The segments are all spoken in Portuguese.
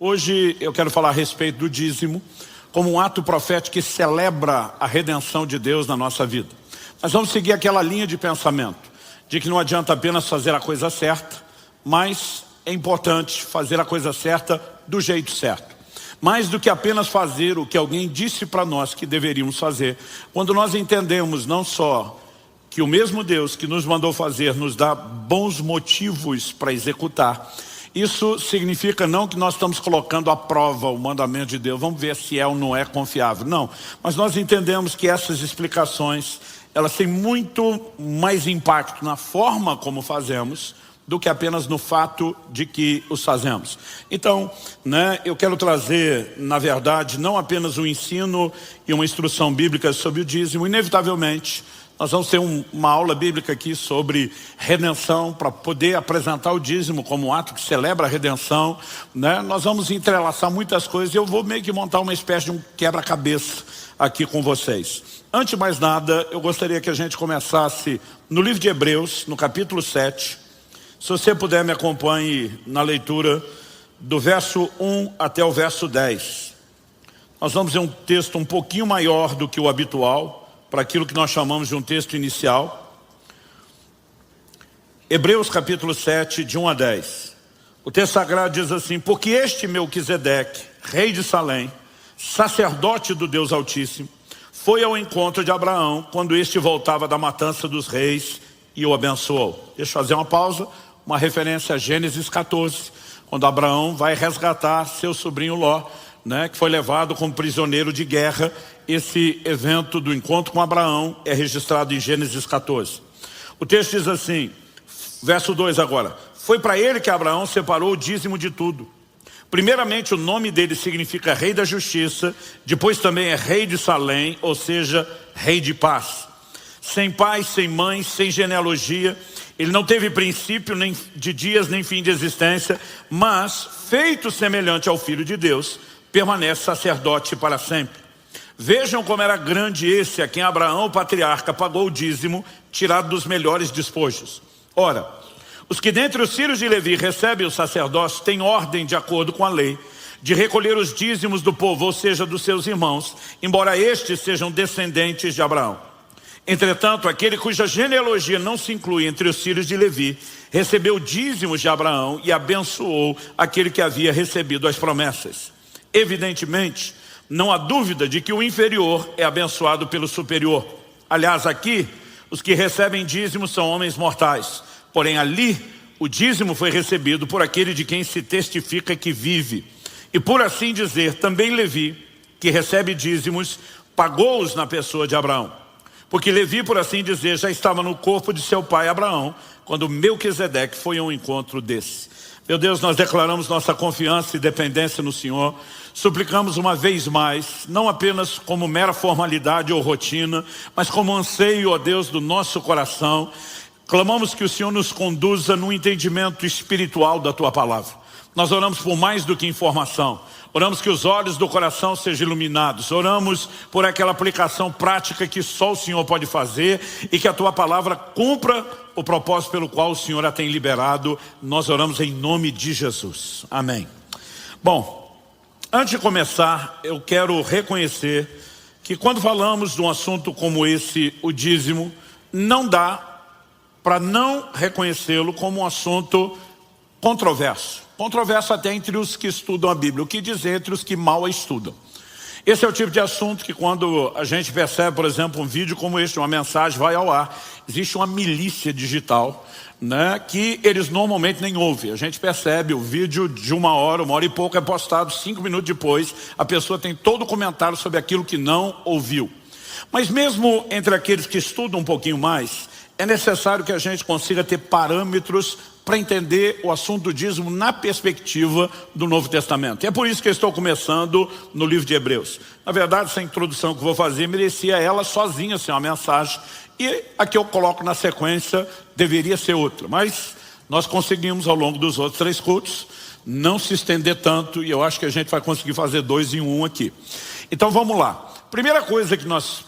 Hoje eu quero falar a respeito do dízimo como um ato profético que celebra a redenção de Deus na nossa vida. Mas vamos seguir aquela linha de pensamento de que não adianta apenas fazer a coisa certa, mas é importante fazer a coisa certa do jeito certo. Mais do que apenas fazer o que alguém disse para nós que deveríamos fazer, quando nós entendemos não só que o mesmo Deus que nos mandou fazer nos dá bons motivos para executar, isso significa não que nós estamos colocando à prova o mandamento de Deus, vamos ver se é ou não é confiável, não. Mas nós entendemos que essas explicações, elas têm muito mais impacto na forma como fazemos do que apenas no fato de que os fazemos. Então, eu quero trazer, na verdade, não apenas um ensino e uma instrução bíblica sobre o dízimo. Inevitavelmente, nós vamos ter uma aula bíblica aqui sobre redenção, para poder apresentar o dízimo como um ato que celebra a redenção. Nós vamos entrelaçar muitas coisas e eu vou meio que montar uma espécie de um quebra-cabeça aqui com vocês. Antes de mais nada, eu gostaria que a gente começasse no livro de Hebreus, no capítulo 7. Se você puder, me acompanhe na leitura do verso 1 até o verso 10. Nós vamos ver um texto um pouquinho maior do que o habitual, para aquilo que nós chamamos de um texto inicial. Hebreus capítulo 7, de 1 a 10. O texto sagrado diz assim: porque este Melquisedeque, rei de Salém, sacerdote do Deus Altíssimo, foi ao encontro de Abraão quando este voltava da matança dos reis e o abençoou. Deixa eu fazer uma pausa, uma referência a Gênesis 14, quando Abraão vai resgatar seu sobrinho Ló, que foi levado como prisioneiro de guerra. Esse evento do encontro com Abraão é registrado em Gênesis 14. O texto diz assim, verso 2 agora: foi para ele que Abraão separou o dízimo de tudo. Primeiramente, o nome dele significa rei da justiça, depois também é rei de Salém, ou seja, rei de paz. Sem pai, sem mãe, sem genealogia, ele não teve princípio nem de dias nem fim de existência, mas, feito semelhante ao Filho de Deus, permanece sacerdote para sempre. Vejam como era grande esse a quem Abraão, o patriarca, pagou o dízimo, tirado dos melhores despojos. Ora, os que dentre os filhos de Levi recebem o sacerdócio têm ordem, de acordo com a lei, de recolher os dízimos do povo, ou seja, dos seus irmãos, embora estes sejam descendentes de Abraão. Entretanto, aquele cuja genealogia não se inclui entre os filhos de Levi, recebeu dízimos de Abraão e abençoou aquele que havia recebido as promessas. Evidentemente, não há dúvida de que o inferior é abençoado pelo superior. Aliás, aqui, os que recebem dízimos são homens mortais. Porém, ali, o dízimo foi recebido por aquele de quem se testifica que vive. E por assim dizer, também Levi, que recebe dízimos, pagou-os na pessoa de Abraão. Porque Levi, por assim dizer, já estava no corpo de seu pai Abraão, quando Melquisedeque foi ao encontro desse. Meu Deus, nós declaramos nossa confiança e dependência no Senhor. Suplicamos uma vez mais, não apenas como mera formalidade ou rotina, mas como anseio, ó Deus, do nosso coração. Clamamos que o Senhor nos conduza no entendimento espiritual da Tua palavra. Nós oramos por mais do que informação. Oramos que os olhos do coração sejam iluminados. Oramos por aquela aplicação prática que só o Senhor pode fazer e que a Tua palavra cumpra o propósito pelo qual o Senhor a tem liberado. Nós oramos em nome de Jesus. Amém. Bom, antes de começar, eu quero reconhecer que quando falamos de um assunto como esse, o dízimo, não dá para não reconhecê-lo como um assunto controverso. Controverso até entre os que estudam a Bíblia, o que dizer entre os que mal a estudam. Esse é o tipo de assunto que quando a gente percebe, por exemplo, um vídeo como este, uma mensagem vai ao ar, existe uma milícia digital, que eles normalmente nem ouvem. A gente percebe o vídeo de uma hora e pouco é postado, 5 minutos depois, a pessoa tem todo o comentário sobre aquilo que não ouviu. Mas mesmo entre aqueles que estudam um pouquinho mais, é necessário que a gente consiga ter parâmetros para entender o assunto do dízimo na perspectiva do Novo Testamento. E é por isso que eu estou começando no livro de Hebreus. Na verdade, essa introdução que eu vou fazer merecia ela sozinha ser uma mensagem. E a que eu coloco na sequência deveria ser outra. Mas nós conseguimos ao longo dos outros 3 cultos não se estender tanto. E eu acho que a gente vai conseguir fazer 2 em 1 aqui. Então vamos lá. Primeira coisa que nós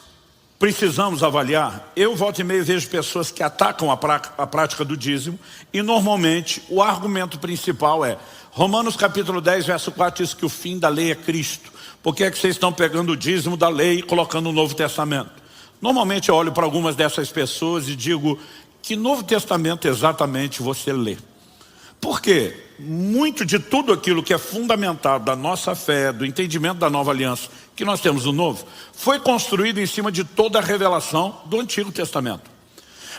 precisamos avaliar, eu volta e meia vejo pessoas que atacam a prática do dízimo e normalmente o argumento principal é: Romanos capítulo 10, verso 4 diz que o fim da lei é Cristo. Por que é que vocês estão pegando o dízimo da lei e colocando no Novo Testamento? Normalmente eu olho para algumas dessas pessoas e digo, que Novo Testamento exatamente você lê? Por quê? Muito de tudo aquilo que é fundamentado da nossa fé, do entendimento da nova aliança que nós temos no Novo, foi construído em cima de toda a revelação do Antigo Testamento.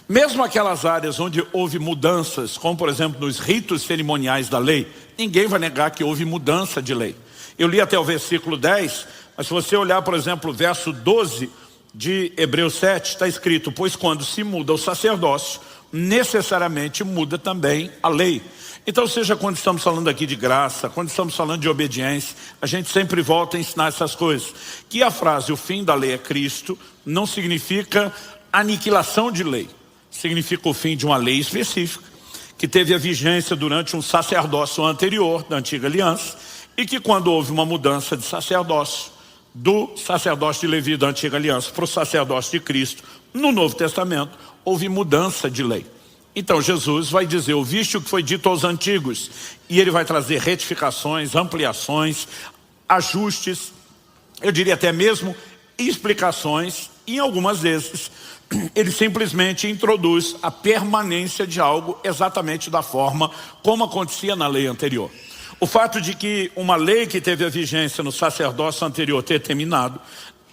Mesmo aquelas áreas onde houve mudanças, como por exemplo nos ritos cerimoniais da lei, ninguém vai negar que houve mudança de lei. Eu li até o versículo 10, mas se você olhar, por exemplo, o verso 12 de Hebreus 7, está escrito, pois quando se muda o sacerdócio, necessariamente muda também a lei. Então, seja quando estamos falando aqui de graça, quando estamos falando de obediência, a gente sempre volta a ensinar essas coisas. Que a frase, o fim da lei é Cristo, não significa aniquilação de lei. Significa o fim de uma lei específica, que teve a vigência durante um sacerdócio anterior, da antiga aliança, e que quando houve uma mudança de sacerdócio, do sacerdócio de Levi da antiga aliança para o sacerdócio de Cristo, no Novo Testamento, houve mudança de lei. Então Jesus vai dizer, ouviste o que foi dito aos antigos, e ele vai trazer retificações, ampliações, ajustes, eu diria até mesmo explicações, e em algumas vezes ele simplesmente introduz a permanência de algo exatamente da forma como acontecia na lei anterior. O fato de que uma lei que teve a vigência no sacerdócio anterior ter terminado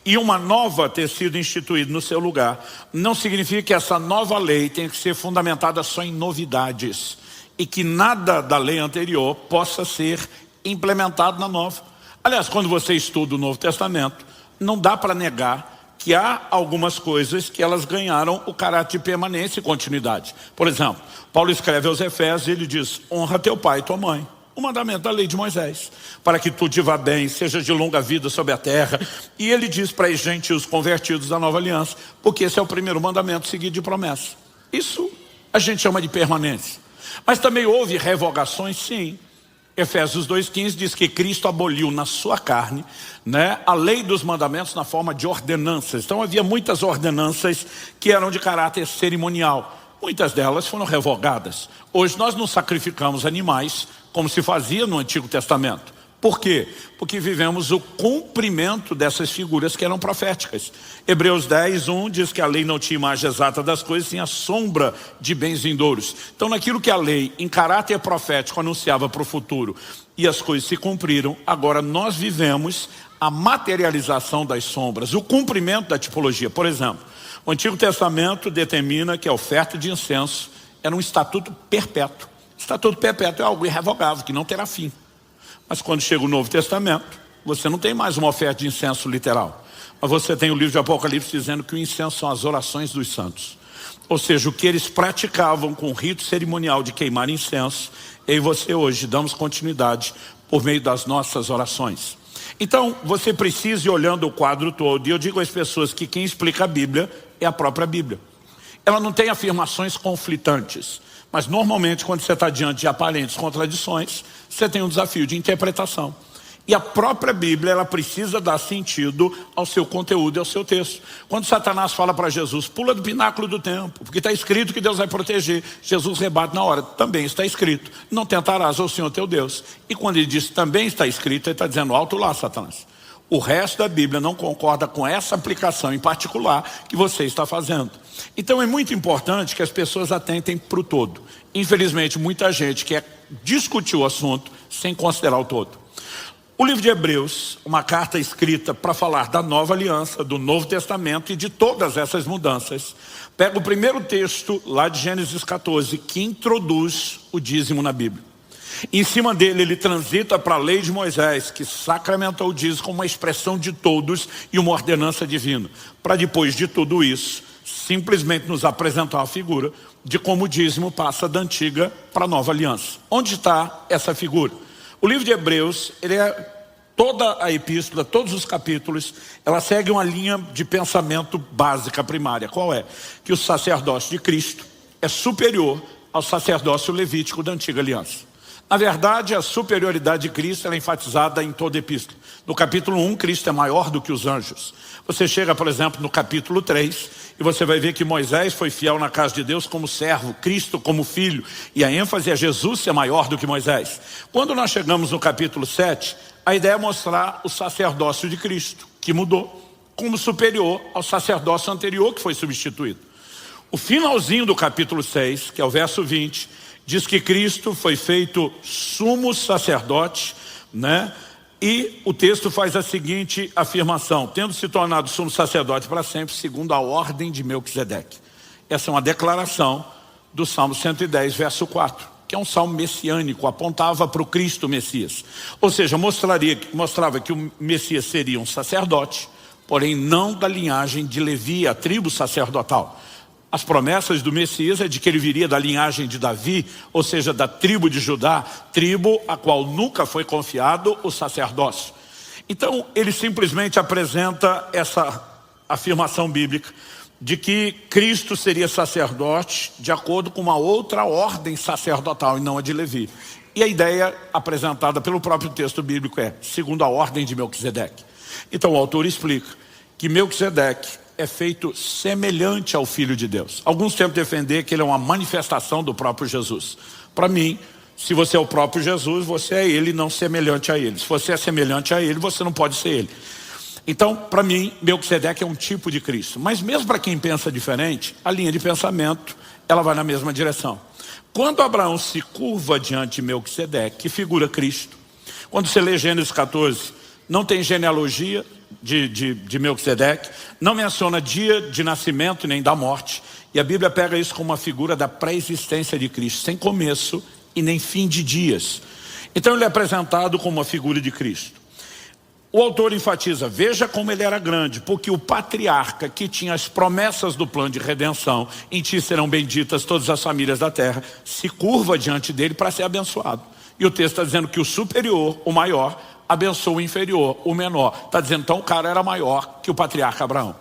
e uma nova ter sido instituída no seu lugar, não significa que essa nova lei tenha que ser fundamentada só em novidades e que nada da lei anterior possa ser implementado na nova. Aliás, quando você estuda o Novo Testamento, não dá para negar que há algumas coisas que elas ganharam o caráter de permanência e continuidade. Por exemplo, Paulo escreve aos Efésios e ele diz, honra teu pai e tua mãe. O mandamento da lei de Moisés, para que tudo te vá bem, seja de longa vida sobre a terra. E ele diz para os gentios convertidos da nova aliança, porque esse é o primeiro mandamento seguido de promessa. Isso a gente chama de permanência. Mas também houve revogações, sim. Efésios 2,15 diz que Cristo aboliu na sua carne, a lei dos mandamentos na forma de ordenanças. Então havia muitas ordenanças que eram de caráter cerimonial. Muitas delas foram revogadas. Hoje nós não sacrificamos animais como se fazia no Antigo Testamento. Por quê? Porque vivemos o cumprimento dessas figuras que eram proféticas. Hebreus 10:1 diz que a lei não tinha imagem exata das coisas, tinha sombra de bens vindouros. Então naquilo que a lei em caráter profético anunciava para o futuro e as coisas se cumpriram, agora nós vivemos a materialização das sombras, o cumprimento da tipologia. Por exemplo, o Antigo Testamento determina que a oferta de incenso era um estatuto perpétuo. Estatuto perpétuo é algo irrevogável, que não terá fim. Mas quando chega o Novo Testamento, você não tem mais uma oferta de incenso literal. Mas você tem o livro de Apocalipse dizendo que o incenso são as orações dos santos. Ou seja, o que eles praticavam com o rito cerimonial de queimar incenso, eu e você hoje damos continuidade por meio das nossas orações. Então, você precisa ir olhando o quadro todo. E eu digo às pessoas que quem explica a Bíblia é a própria Bíblia. Ela não tem afirmações conflitantes. Mas normalmente quando você está diante de aparentes contradições, você tem um desafio de interpretação. E a própria Bíblia, ela precisa dar sentido ao seu conteúdo e ao seu texto. Quando Satanás fala para Jesus, pula do pináculo do templo, porque está escrito que Deus vai proteger. Jesus rebate na hora, também está escrito, não tentarás ao Senhor teu Deus. E quando ele diz também está escrito, ele está dizendo alto lá, Satanás. O resto da Bíblia não concorda com essa aplicação em particular que você está fazendo. Então é muito importante que as pessoas atentem para o todo. Infelizmente, muita gente quer discutir o assunto sem considerar o todo. O livro de Hebreus, uma carta escrita para falar da nova aliança, do Novo Testamento e de todas essas mudanças, pega o primeiro texto lá de Gênesis 14, que introduz o dízimo na Bíblia. Em cima dele ele transita para a lei de Moisés, que sacramentou o dízimo como uma expressão de todos e uma ordenança divina. Para depois de tudo isso, simplesmente nos apresentar uma figura de como o dízimo passa da antiga para a nova aliança. Onde está essa figura? O livro de Hebreus, toda a epístola, todos os capítulos, ela segue uma linha de pensamento básica primária. Qual é? Que o sacerdócio de Cristo é superior ao sacerdócio levítico da antiga aliança. Na verdade, a superioridade de Cristo ela é enfatizada em toda a epístola. No capítulo 1, Cristo é maior do que os anjos. Você chega, por exemplo, no capítulo 3, e você vai ver que Moisés foi fiel na casa de Deus como servo, Cristo como filho, e a ênfase é Jesus ser maior do que Moisés. Quando nós chegamos no capítulo 7, a ideia é mostrar o sacerdócio de Cristo, que mudou, como superior ao sacerdócio anterior que foi substituído. O finalzinho do capítulo 6, que é o verso 20, diz que Cristo foi feito sumo sacerdote, né? E o texto faz a seguinte afirmação: tendo se tornado sumo sacerdote para sempre, segundo a ordem de Melquisedeque. Essa é uma declaração do Salmo 110, verso 4, que é um salmo messiânico, apontava para o Cristo Messias. Ou seja, mostrava que o Messias seria um sacerdote, porém não da linhagem de Levi, a tribo sacerdotal. As promessas do Messias é de que ele viria da linhagem de Davi, ou seja, da tribo de Judá, tribo a qual nunca foi confiado o sacerdócio. Então, ele simplesmente apresenta essa afirmação bíblica de que Cristo seria sacerdote de acordo com uma outra ordem sacerdotal e não a de Levi. E a ideia apresentada pelo próprio texto bíblico é segundo a ordem de Melquisedeque. Então, o autor explica que Melquisedeque é feito semelhante ao Filho de Deus. Alguns tentam defender que ele é uma manifestação do próprio Jesus. Para mim, se você é o próprio Jesus, você é ele, não semelhante a ele. Se você é semelhante a ele, você não pode ser ele. Então, para mim, Melquisedeque é um tipo de Cristo. Mas mesmo para quem pensa diferente, a linha de pensamento, ela vai na mesma direção. Quando Abraão se curva diante de Melquisedeque, que figura Cristo, quando você lê Gênesis 14, não tem genealogia de Melquisedeque, não menciona dia de nascimento nem da morte, e a Bíblia pega isso como uma figura da pré-existência de Cristo, sem começo e nem fim de dias. Então ele é apresentado como uma figura de Cristo. O autor enfatiza, veja como ele era grande, porque o patriarca que tinha as promessas do plano de redenção, em ti serão benditas todas as famílias da terra, se curva diante dele para ser abençoado. E o texto está dizendo que o superior, o maior, abençoa o inferior, o menor. Está dizendo, então o cara era maior que o patriarca Abraão.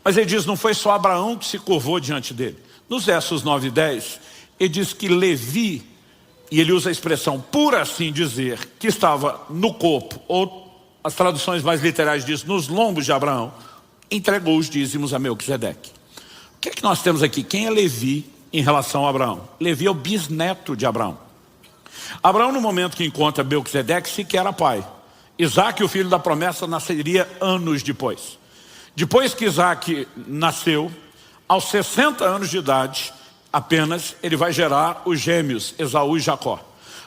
Mas ele diz, não foi só Abraão que se curvou diante dele. Nos versos 9 e 10, ele diz que Levi, e ele usa a expressão por assim dizer, que estava no corpo, ou as traduções mais literais dizem, nos lombos de Abraão, entregou os dízimos a Melquisedeque. O que é que nós temos aqui? Quem é Levi em relação a Abraão? Levi é o bisneto de Abraão. Abraão, no momento que encontra Melquisedeque, sequer era pai. Isaac, o filho da promessa, nasceria anos depois. Depois que Isaac nasceu, aos 60 anos de idade, apenas, ele vai gerar os gêmeos, Esaú e Jacó.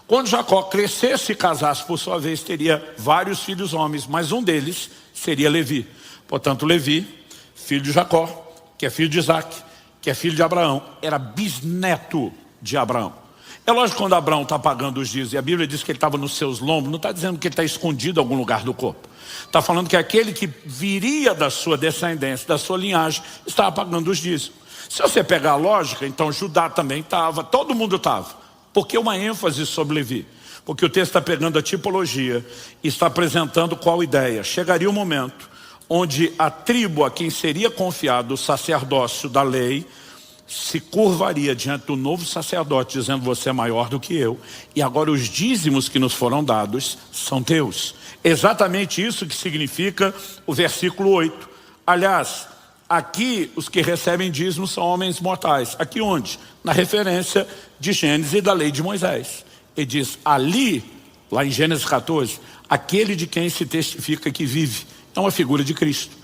Quando Jacó crescesse e casasse, por sua vez, teria vários filhos homens, mas um deles seria Levi. Portanto, Levi, filho de Jacó, que é filho de Isaac, que é filho de Abraão, era bisneto de Abraão. É lógico que quando Abraão está pagando os dízimos, e a Bíblia diz que ele estava nos seus lombos, não está dizendo que ele está escondido em algum lugar do corpo. Está falando que aquele que viria da sua descendência, da sua linhagem, estava pagando os dízimos. Se você pegar a lógica, então Judá também estava, todo mundo estava. Por que uma ênfase sobre Levi? Porque o texto está pegando a tipologia e está apresentando qual ideia. Chegaria um momento onde a tribo a quem seria confiado o sacerdócio da lei se curvaria diante do novo sacerdote, dizendo, você é maior do que eu, e agora os dízimos que nos foram dados são teus. Exatamente isso que significa o versículo 8. Aliás, aqui os que recebem dízimos são homens mortais. Aqui onde? Na referência de Gênesis e da lei de Moisés. Ele diz, ali, lá em Gênesis 14, aquele de quem se testifica que vive, é uma figura de Cristo.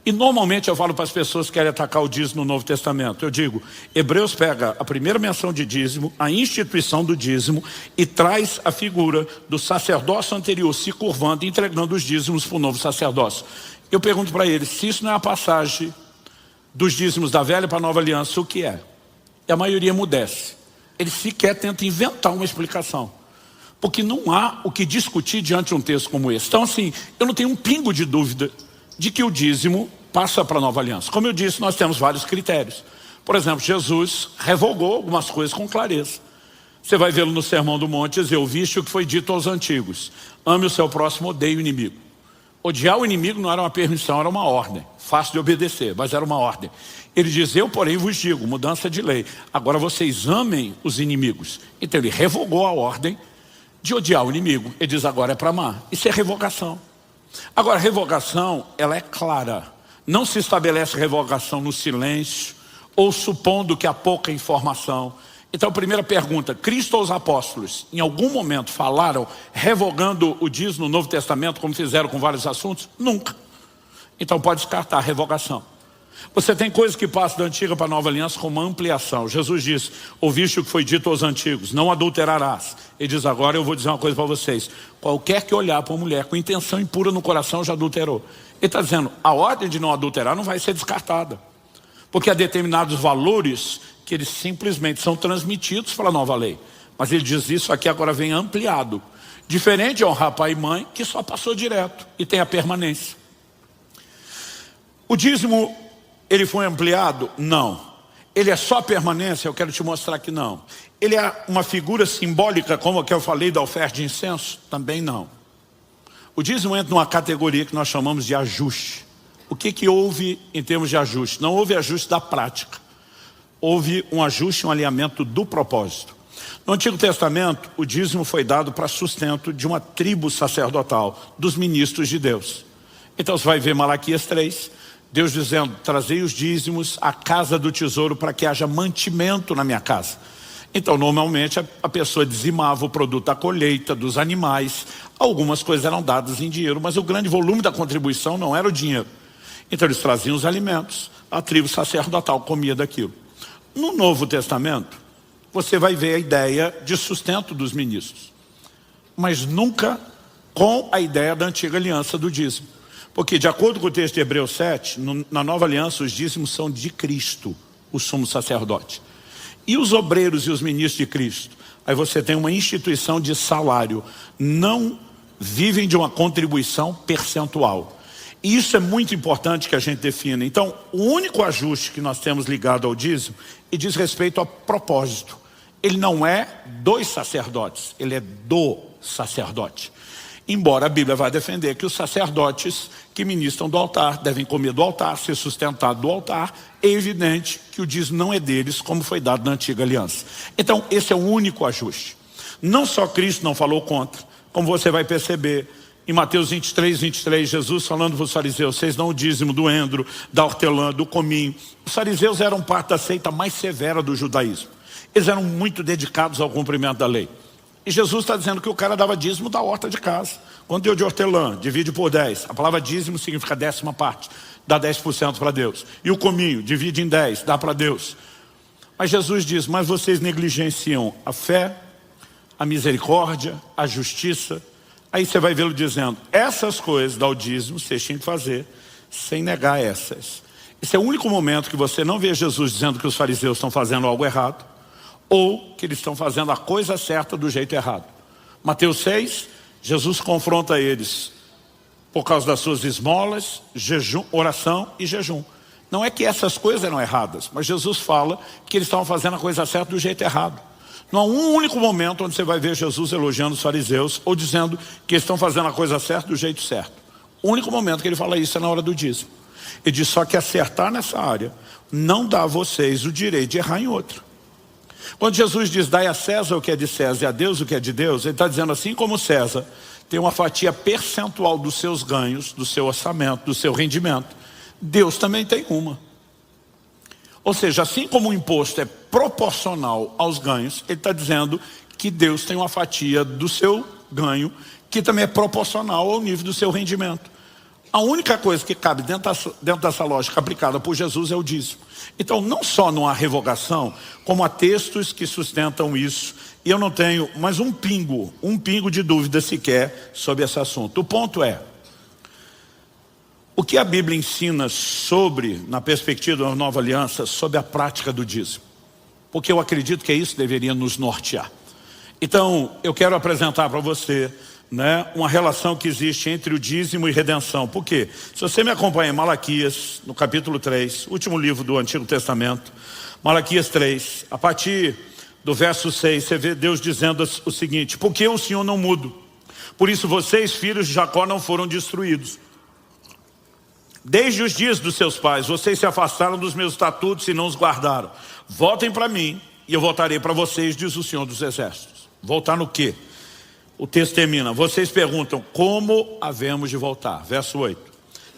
E normalmente eu falo para as pessoas que querem atacar o dízimo no Novo Testamento, eu digo, Hebreus pega a primeira menção de dízimo, a instituição do dízimo, e traz a figura do sacerdócio anterior se curvando e entregando os dízimos para o novo sacerdócio. Eu pergunto para eles, se isso não é a passagem dos dízimos da velha para a nova aliança, o que é? E a maioria emudece. Eles sequer tentam inventar uma explicação. Porque não há o que discutir diante de um texto como esse. Então assim, eu não tenho um pingo de dúvida de que o dízimo passa para a nova aliança. Como eu disse, nós temos vários critérios. Por exemplo, Jesus revogou algumas coisas com clareza. Você vai vê-lo no Sermão do Monte, dizer, ouviste o que foi dito aos antigos. Ame o seu próximo, odeie o inimigo. Odiar o inimigo não era uma permissão, era uma ordem. Fácil de obedecer, mas era uma ordem. Ele diz, eu porém vos digo, mudança de lei. Agora vocês amem os inimigos. Então ele revogou a ordem de odiar o inimigo. Ele diz, agora é para amar. Isso é revogação. Agora, a revogação, ela é clara. Não se estabelece revogação no silêncio ou supondo que há pouca informação. Então, primeira pergunta, Cristo ou os apóstolos, em algum momento falaram revogando o dízimo no Novo Testamento, como fizeram com vários assuntos? Nunca. Então pode descartar a revogação. Você tem coisas que passam da antiga para a nova aliança com uma ampliação. Jesus diz, ouviste o que foi dito aos antigos, não adulterarás. Ele diz, agora eu vou dizer uma coisa para vocês. Qualquer que olhar para uma mulher com intenção impura no coração já adulterou. Ele está dizendo, a ordem de não adulterar não vai ser descartada. Porque há determinados valores que eles simplesmente são transmitidos pela nova lei. Mas ele diz isso aqui agora vem ampliado. Diferente de honrar pai e mãe, que só passou direto e tem a permanência. O dízimo, ele foi ampliado? Não. Ele é só permanência? Eu quero te mostrar que não. Ele é uma figura simbólica, como a que eu falei da oferta de incenso? Também não. O dízimo entra numa categoria que nós chamamos de ajuste. O que houve em termos de ajuste? Não houve ajuste da prática. Houve um ajuste, um alinhamento do propósito. No Antigo Testamento, o dízimo foi dado para sustento de uma tribo sacerdotal, dos ministros de Deus. Então você vai ver Malaquias 3, Deus dizendo, trazei os dízimos à casa do tesouro para que haja mantimento na minha casa. Então normalmente a pessoa dizimava o produto da colheita, dos animais. Algumas coisas eram dadas em dinheiro, mas o grande volume da contribuição não era o dinheiro. Então eles traziam os alimentos, a tribo sacerdotal comia daquilo. No Novo Testamento, você vai ver a ideia de sustento dos ministros, mas nunca com a ideia da antiga aliança do dízimo. Porque de acordo com o texto de Hebreus 7, na nova aliança os dízimos são de Cristo, o sumo sacerdote. E os obreiros e os ministros de Cristo? Aí você tem uma instituição de salário, não vivem de uma contribuição percentual. E isso é muito importante que a gente defina. Então, o único ajuste que nós temos ligado ao dízimo e diz respeito ao propósito. Ele não é dos sacerdotes, ele é do sacerdote. Embora a Bíblia vá defender que os sacerdotes que ministram do altar devem comer do altar, ser sustentado do altar, é evidente que o dízimo não é deles, como foi dado na antiga aliança. Então, esse é o único ajuste. Não só Cristo não falou contra, como você vai perceber, em Mateus 23, 23, Jesus falando para os fariseus, vocês dão o dízimo do endro, da hortelã, do cominho. Os fariseus eram parte da seita mais severa do judaísmo. Eles eram muito dedicados ao cumprimento da lei. E Jesus está dizendo que o cara dava dízimo da horta de casa. Quando deu de hortelã, divide por 10. A palavra dízimo significa 10ª parte. Dá 10% para Deus. E o cominho, divide em 10, dá para Deus. Mas Jesus diz, mas vocês negligenciam a fé, a misericórdia, a justiça. Aí você vai vê-lo dizendo, essas coisas dá o dízimo, vocês tinham que fazer, sem negar essas. Esse é o único momento que você não vê Jesus dizendo que os fariseus estão fazendo algo errado, ou que eles estão fazendo a coisa certa do jeito errado. Mateus 6, Jesus confronta eles por causa das suas esmolas, jejum, oração e jejum. Não é que essas coisas eram erradas, mas Jesus fala que eles estavam fazendo a coisa certa do jeito errado. Não há um único momento onde você vai ver Jesus elogiando os fariseus ou dizendo que eles estão fazendo a coisa certa do jeito certo. O único momento que ele fala isso é na hora do dízimo. Ele diz só que acertar nessa área não dá a vocês o direito de errar em outra. Quando Jesus diz, dai a César o que é de César e a Deus o que é de Deus, ele está dizendo assim como César tem uma fatia percentual dos seus ganhos, do seu orçamento, do seu rendimento, Deus também tem uma. Ou seja, assim como o imposto é proporcional aos ganhos, ele está dizendo que Deus tem uma fatia do seu ganho, que também é proporcional ao nível do seu rendimento. A única coisa que cabe dentro dessa lógica aplicada por Jesus é o dízimo. Então, não só não há revogação, como há textos que sustentam isso. E eu não tenho mais um pingo de dúvida sequer sobre esse assunto. O ponto é, o que a Bíblia ensina sobre, na perspectiva da nova aliança, sobre a prática do dízimo? Porque eu acredito que isso deveria nos nortear. Então, eu quero apresentar para você, uma relação que existe entre o dízimo e redenção. Por quê? Se você me acompanha em Malaquias, no capítulo 3, último livro do Antigo Testamento, Malaquias 3, a partir do verso 6, você vê Deus dizendo o seguinte, porque o Senhor não muda, por isso vocês, filhos de Jacó, não foram destruídos. Desde os dias dos seus pais, vocês se afastaram dos meus estatutos e não os guardaram. Voltem para mim e eu voltarei para vocês, diz o Senhor dos Exércitos. Voltar no quê? O texto termina, vocês perguntam, como havemos de voltar? Verso 8.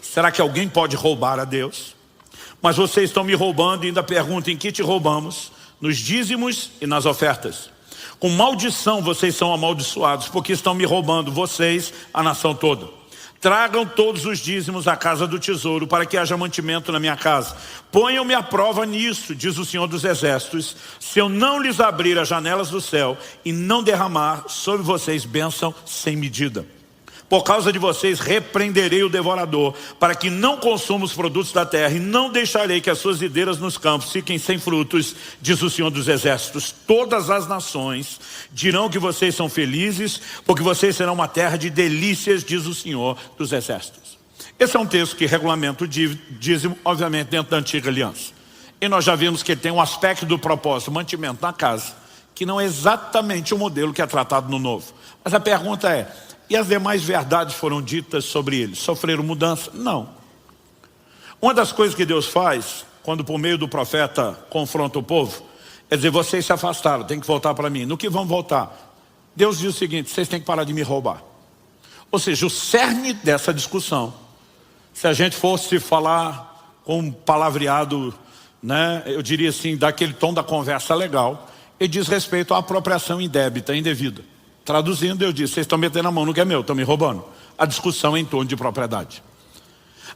Será que alguém pode roubar a Deus? Mas vocês estão me roubando e ainda perguntam, em que te roubamos? Nos dízimos e nas ofertas. Com maldição vocês são amaldiçoados, porque estão me roubando, vocês, a nação toda. Tragam todos os dízimos à casa do tesouro, para que haja mantimento na minha casa. Ponham-me à prova nisso, diz o Senhor dos Exércitos, se eu não lhes abrir as janelas do céu e não derramar sobre vocês bênção sem medida. Por causa de vocês repreenderei o devorador, para que não consuma os produtos da terra, e não deixarei que as suas videiras nos campos fiquem sem frutos, diz o Senhor dos Exércitos. Todas as nações dirão que vocês são felizes, porque vocês serão uma terra de delícias, diz o Senhor dos Exércitos. Esse é um texto que regulamenta o dízimo, obviamente dentro da antiga aliança. E nós já vimos que ele tem um aspecto do propósito, mantimento na casa, que não é exatamente o modelo que é tratado no novo. Mas a pergunta é, e as demais verdades foram ditas sobre eles? Sofreram mudança? Não. Uma das coisas que Deus faz, quando por meio do profeta confronta o povo, é dizer, vocês se afastaram, tem que voltar para mim. No que vão voltar? Deus diz o seguinte, vocês têm que parar de me roubar. Ou seja, o cerne dessa discussão, se a gente fosse falar com um palavreado, né, eu diria assim, daquele tom da conversa legal, ele diz respeito à apropriação indébita, indevida. Traduzindo, eu disse, vocês estão metendo a mão no que é meu, estão me roubando. A discussão é em torno de propriedade.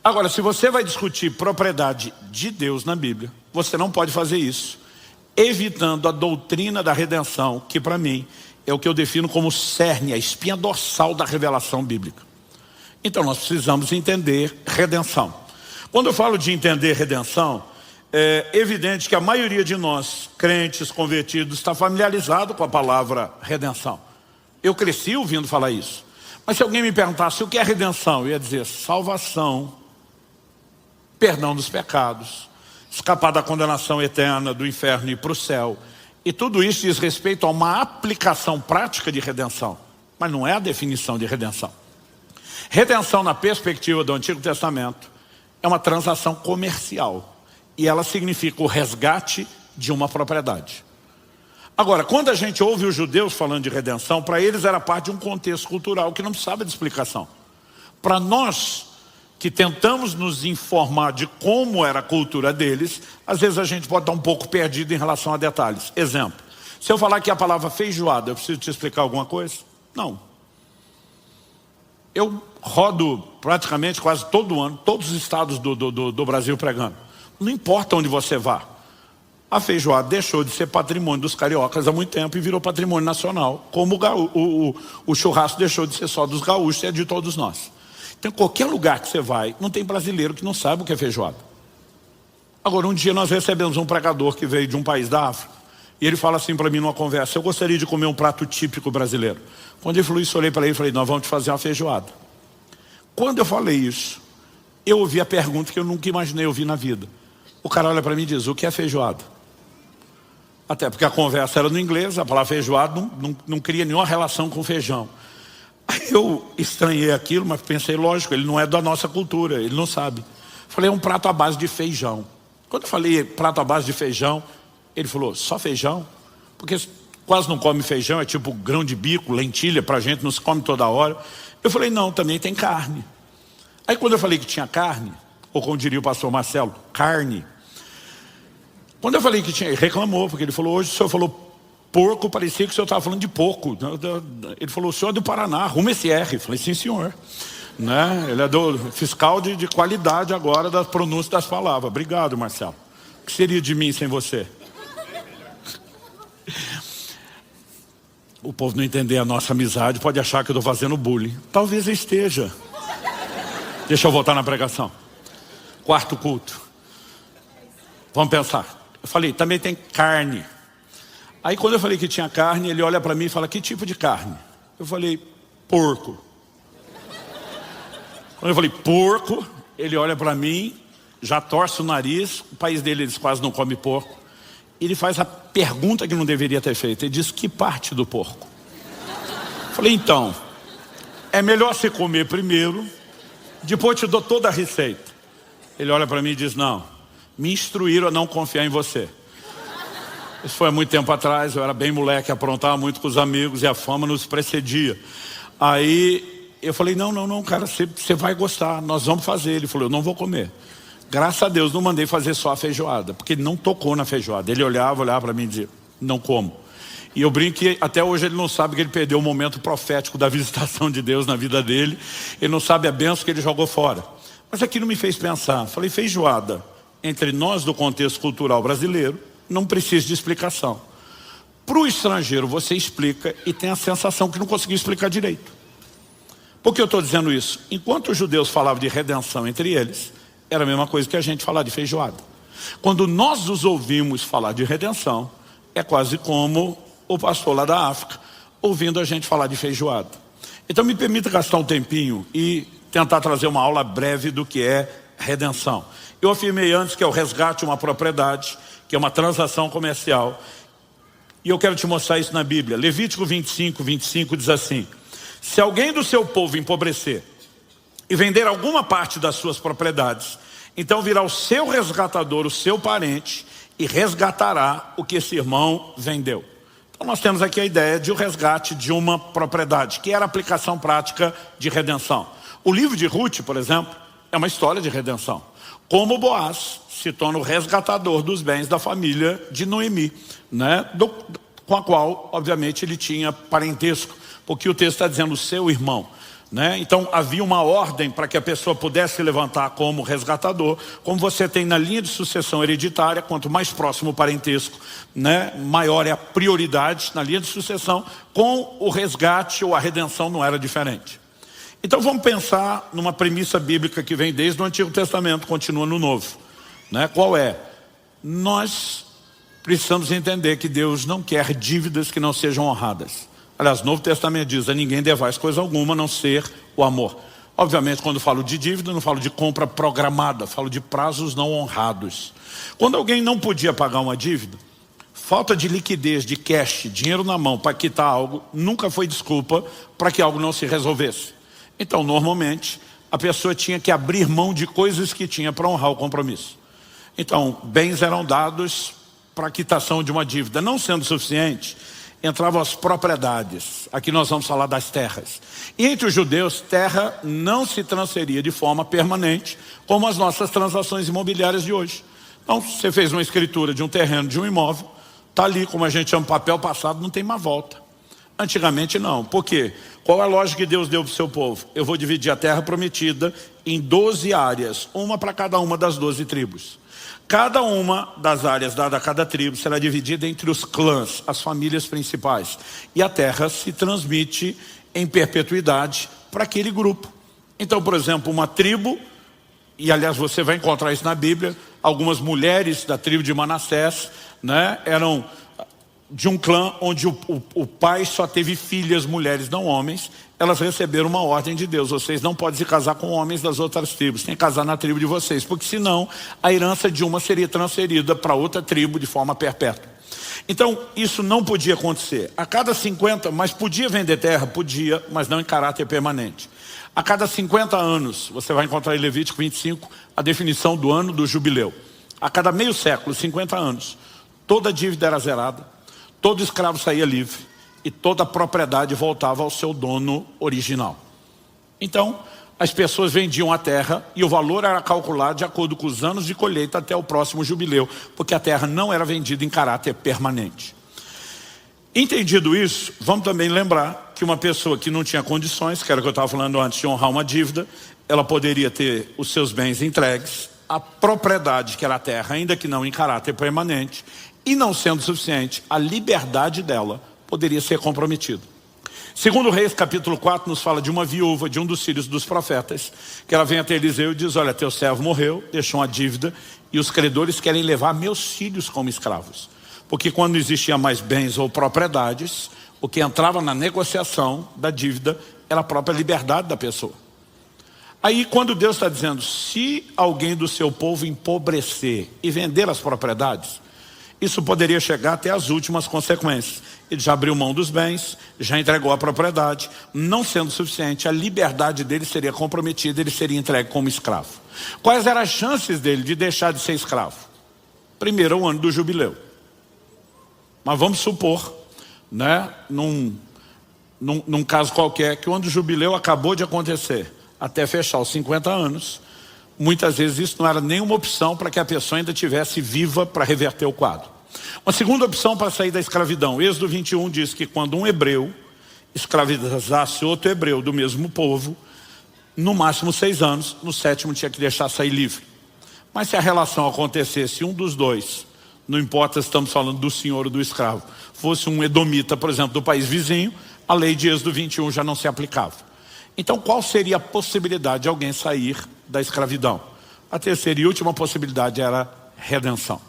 Agora, se você vai discutir propriedade de Deus na Bíblia, você não pode fazer isso, evitando a doutrina da redenção, que para mim é o que eu defino como cerne, a espinha dorsal da revelação bíblica. Então nós precisamos entender redenção. Quando eu falo de entender redenção, é evidente que a maioria de nós, crentes, convertidos, está familiarizado com a palavra redenção. Eu cresci ouvindo falar isso. Mas se alguém me perguntasse o que é redenção, eu ia dizer salvação, perdão dos pecados, escapar da condenação eterna do inferno e ir para o céu. E tudo isso diz respeito a uma aplicação prática de redenção. Mas não é a definição de redenção. Redenção na perspectiva do Antigo Testamento é uma transação comercial. E ela significa o resgate de uma propriedade. Agora, quando a gente ouve os judeus falando de redenção, para eles era parte de um contexto cultural que não precisava de explicação. Para nós, que tentamos nos informar de como era a cultura deles, às vezes a gente pode estar um pouco perdido em relação a detalhes. Exemplo, se eu falar que a palavra feijoada, eu preciso te explicar alguma coisa? Não. Eu rodo praticamente quase todo ano, todos os estados do Brasil pregando. Não importa onde você vá. A feijoada deixou de ser patrimônio dos cariocas há muito tempo e virou patrimônio nacional, como o churrasco deixou de ser só dos gaúchos e é de todos nós. Então, qualquer lugar que você vai, não tem brasileiro que não saiba o que é feijoada. Agora, um dia nós recebemos um pregador que veio de um país da África, e ele fala assim para mim numa conversa, eu gostaria de comer um prato típico brasileiro. Quando ele falou isso, eu olhei para ele e falei, nós vamos te fazer uma feijoada. Quando eu falei isso, eu ouvi a pergunta que eu nunca imaginei ouvir na vida. O cara olha para mim e diz, o que é feijoada? Até porque a conversa era no inglês, a palavra feijoada não cria nenhuma relação com feijão. Aí eu estranhei aquilo, mas pensei, lógico, ele não é da nossa cultura, ele não sabe. Falei, é um prato à base de feijão. Quando eu falei prato à base de feijão, ele falou, só feijão? Porque quase não come feijão, é tipo grão de bico, lentilha, pra gente não se come toda hora. Eu falei, não, também tem carne. Aí quando eu falei que tinha carne, ou como diria o pastor Marcelo, carne. Quando eu falei que tinha, ele reclamou, porque ele falou, hoje o senhor falou porco, parecia que o senhor estava falando de porco. Ele falou, o senhor é do Paraná, arruma esse R. Eu falei, sim senhor. Né? Ele é do fiscal de qualidade agora da pronúncia das palavras. Obrigado, Marcelo. O que seria de mim sem você? O povo não entender a nossa amizade pode achar que eu estou fazendo bullying. Talvez eu esteja. Deixa eu voltar na pregação. Quarto culto. Vamos pensar. Eu falei, também tem carne. Aí quando eu falei que tinha carne, ele olha para mim e fala, que tipo de carne? Eu falei, porco. Quando eu falei, porco, ele olha para mim, já torce o nariz, o país dele eles quase não comem porco. Ele faz a pergunta que não deveria ter feito, ele diz, que parte do porco? Eu falei, então, é melhor você comer primeiro, depois eu te dou toda a receita. Ele olha para mim e diz, não, me instruíram a não confiar em você. Isso foi há muito tempo atrás, eu era bem moleque, aprontava muito com os amigos e a fama nos precedia. Aí eu falei, não, cara, você vai gostar, nós vamos fazer. Ele falou, eu não vou comer. Graças a Deus não mandei fazer só a feijoada, porque ele não tocou na feijoada. Ele olhava para mim e dizia, não como. E eu brinco que até hoje ele não sabe que ele perdeu o momento profético da visitação de Deus na vida dele. Ele não sabe a bênção que ele jogou fora. Mas aquilo me fez pensar. Falei, feijoada, entre nós do contexto cultural brasileiro, não precisa de explicação. Para o estrangeiro você explica e tem a sensação que não conseguiu explicar direito. Por que eu estou dizendo isso? Enquanto os judeus falavam de redenção entre eles, era a mesma coisa que a gente falar de feijoada. Quando nós os ouvimos falar de redenção, é quase como o pastor lá da África ouvindo a gente falar de feijoada. Então me permita gastar um tempinho e tentar trazer uma aula breve do que é redenção. Eu afirmei antes que é o resgate de uma propriedade, que é uma transação comercial, e eu quero te mostrar isso na Bíblia. Levítico 25 diz assim: se alguém do seu povo empobrecer e vender alguma parte das suas propriedades, então virá o seu resgatador, o seu parente, e resgatará o que esse irmão vendeu. Então nós temos aqui a ideia de o resgate de uma propriedade, que era a aplicação prática de redenção. O livro de Ruth, por exemplo, é uma história de redenção. Como Boaz se torna o resgatador dos bens da família de Noemi, né? Com a qual, obviamente, ele tinha parentesco, porque o texto está dizendo o seu irmão. Né? Então havia uma ordem para que a pessoa pudesse se levantar como resgatador, como você tem na linha de sucessão hereditária. Quanto mais próximo o parentesco, né, maior é a prioridade na linha de sucessão. Com o resgate ou a redenção não era diferente. Então vamos pensar numa premissa bíblica que vem desde o Antigo Testamento, continua no Novo, né? Qual é? Nós precisamos entender que Deus não quer dívidas que não sejam honradas. Aliás, o Novo Testamento diz, a ninguém devais coisa alguma a não ser o amor. Obviamente, quando falo de dívida, não falo de compra programada, falo de prazos não honrados. Quando alguém não podia pagar uma dívida, falta de liquidez, de cash, dinheiro na mão para quitar algo, nunca foi desculpa para que algo não se resolvesse. Então, normalmente, a pessoa tinha que abrir mão de coisas que tinha para honrar o compromisso. Então, bens eram dados para a quitação de uma dívida. Não sendo suficiente, entravam as propriedades. Aqui nós vamos falar das terras. E entre os judeus, terra não se transferia de forma permanente, como as nossas transações imobiliárias de hoje. Então, você fez uma escritura de um terreno, de um imóvel, está ali, como a gente chama, papel passado, não tem mais volta. Antigamente não. Por quê? Qual é a lógica que Deus deu para o seu povo? Eu vou dividir a terra prometida em 12 áreas, uma para cada uma das 12 tribos. Cada uma das áreas dada a cada tribo será dividida entre os clãs, as famílias principais. E a terra se transmite em perpetuidade para aquele grupo. Então, por exemplo, uma tribo, e aliás você vai encontrar isso na Bíblia, algumas mulheres da tribo de Manassés, né, eram de um clã onde o pai só teve filhas mulheres, não homens. Elas receberam uma ordem de Deus: vocês não podem se casar com homens das outras tribos, tem que casar na tribo de vocês, porque senão a herança de uma seria transferida para outra tribo de forma perpétua. Então isso não podia acontecer. A cada 50, mas podia vender terra? Podia, mas não em caráter permanente. A cada 50 anos, você vai encontrar em Levítico 25 a definição do ano do jubileu. A cada meio século, 50 anos, toda dívida era zerada, todo escravo saía livre e toda a propriedade voltava ao seu dono original. Então, as pessoas vendiam a terra e o valor era calculado de acordo com os anos de colheita até o próximo jubileu, porque a terra não era vendida em caráter permanente. Entendido isso, vamos também lembrar que uma pessoa que não tinha condições, que era o que eu estava falando antes, de honrar uma dívida, ela poderia ter os seus bens entregues, a propriedade, que era a terra, ainda que não em caráter permanente, e não sendo suficiente, a liberdade dela poderia ser comprometida. Segundo Reis, capítulo 4, nos fala de uma viúva, de um dos filhos dos profetas, que ela vem até Eliseu e diz: olha, teu servo morreu, deixou uma dívida, e os credores querem levar meus filhos como escravos. Porque quando não existia mais bens ou propriedades, o que entrava na negociação da dívida era a própria liberdade da pessoa. Aí quando Deus está dizendo, se alguém do seu povo empobrecer e vender as propriedades, isso poderia chegar até as últimas consequências. Ele já abriu mão dos bens, já entregou a propriedade, não sendo suficiente, a liberdade dele seria comprometida, ele seria entregue como escravo. Quais eram as chances dele de deixar de ser escravo? Primeiro, o ano do jubileu. Mas vamos supor, né, num caso qualquer, que quando o jubileu acabou de acontecer, até fechar os 50 anos, muitas vezes isso não era nenhuma opção para que a pessoa ainda estivesse viva para reverter o quadro. Uma segunda opção para sair da escravidão. Êxodo 21 diz que quando um hebreu escravizasse outro hebreu do mesmo povo, no máximo 6 anos, no 7º tinha que deixar sair livre. Mas se a relação acontecesse, um dos dois, não importa se estamos falando do senhor ou do escravo, fosse um edomita, por exemplo, do país vizinho, a lei de Êxodo 21 já não se aplicava. Então qual seria a possibilidade de alguém sair da escravidão? A terceira e última possibilidade era redenção.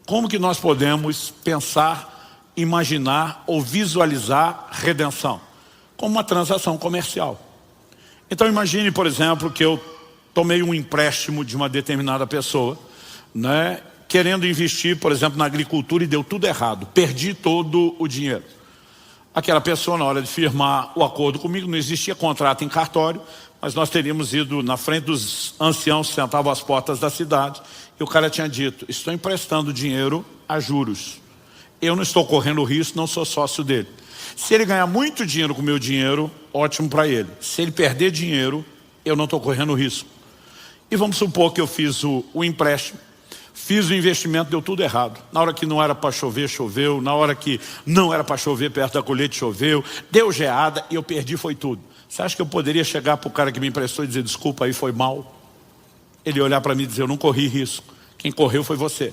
Como que nós podemos pensar, imaginar ou visualizar redenção? Como uma transação comercial. Então imagine, por exemplo, que eu tomei um empréstimo de uma determinada pessoa, né, querendo investir, por exemplo, na agricultura e deu tudo errado. Perdi todo o dinheiro. Aquela pessoa, na hora de firmar o acordo comigo, não existia contrato em cartório, mas nós teríamos ido na frente dos anciãos que sentavam às portas da cidade, e o cara tinha dito: estou emprestando dinheiro a juros. Eu não estou correndo risco, não sou sócio dele. Se ele ganhar muito dinheiro com o meu dinheiro, ótimo para ele. Se ele perder dinheiro, eu não estou correndo risco. E vamos supor que eu fiz o empréstimo, fiz o investimento, deu tudo errado. Na hora que não era para chover, choveu. Na hora que não era para chover, perto da colheita, choveu. Deu geada e eu perdi, foi tudo. Você acha que eu poderia chegar para o cara que me emprestou e dizer: desculpa, aí foi mal? Ele ia olhar para mim e dizer: eu não corri risco. Quem correu foi você.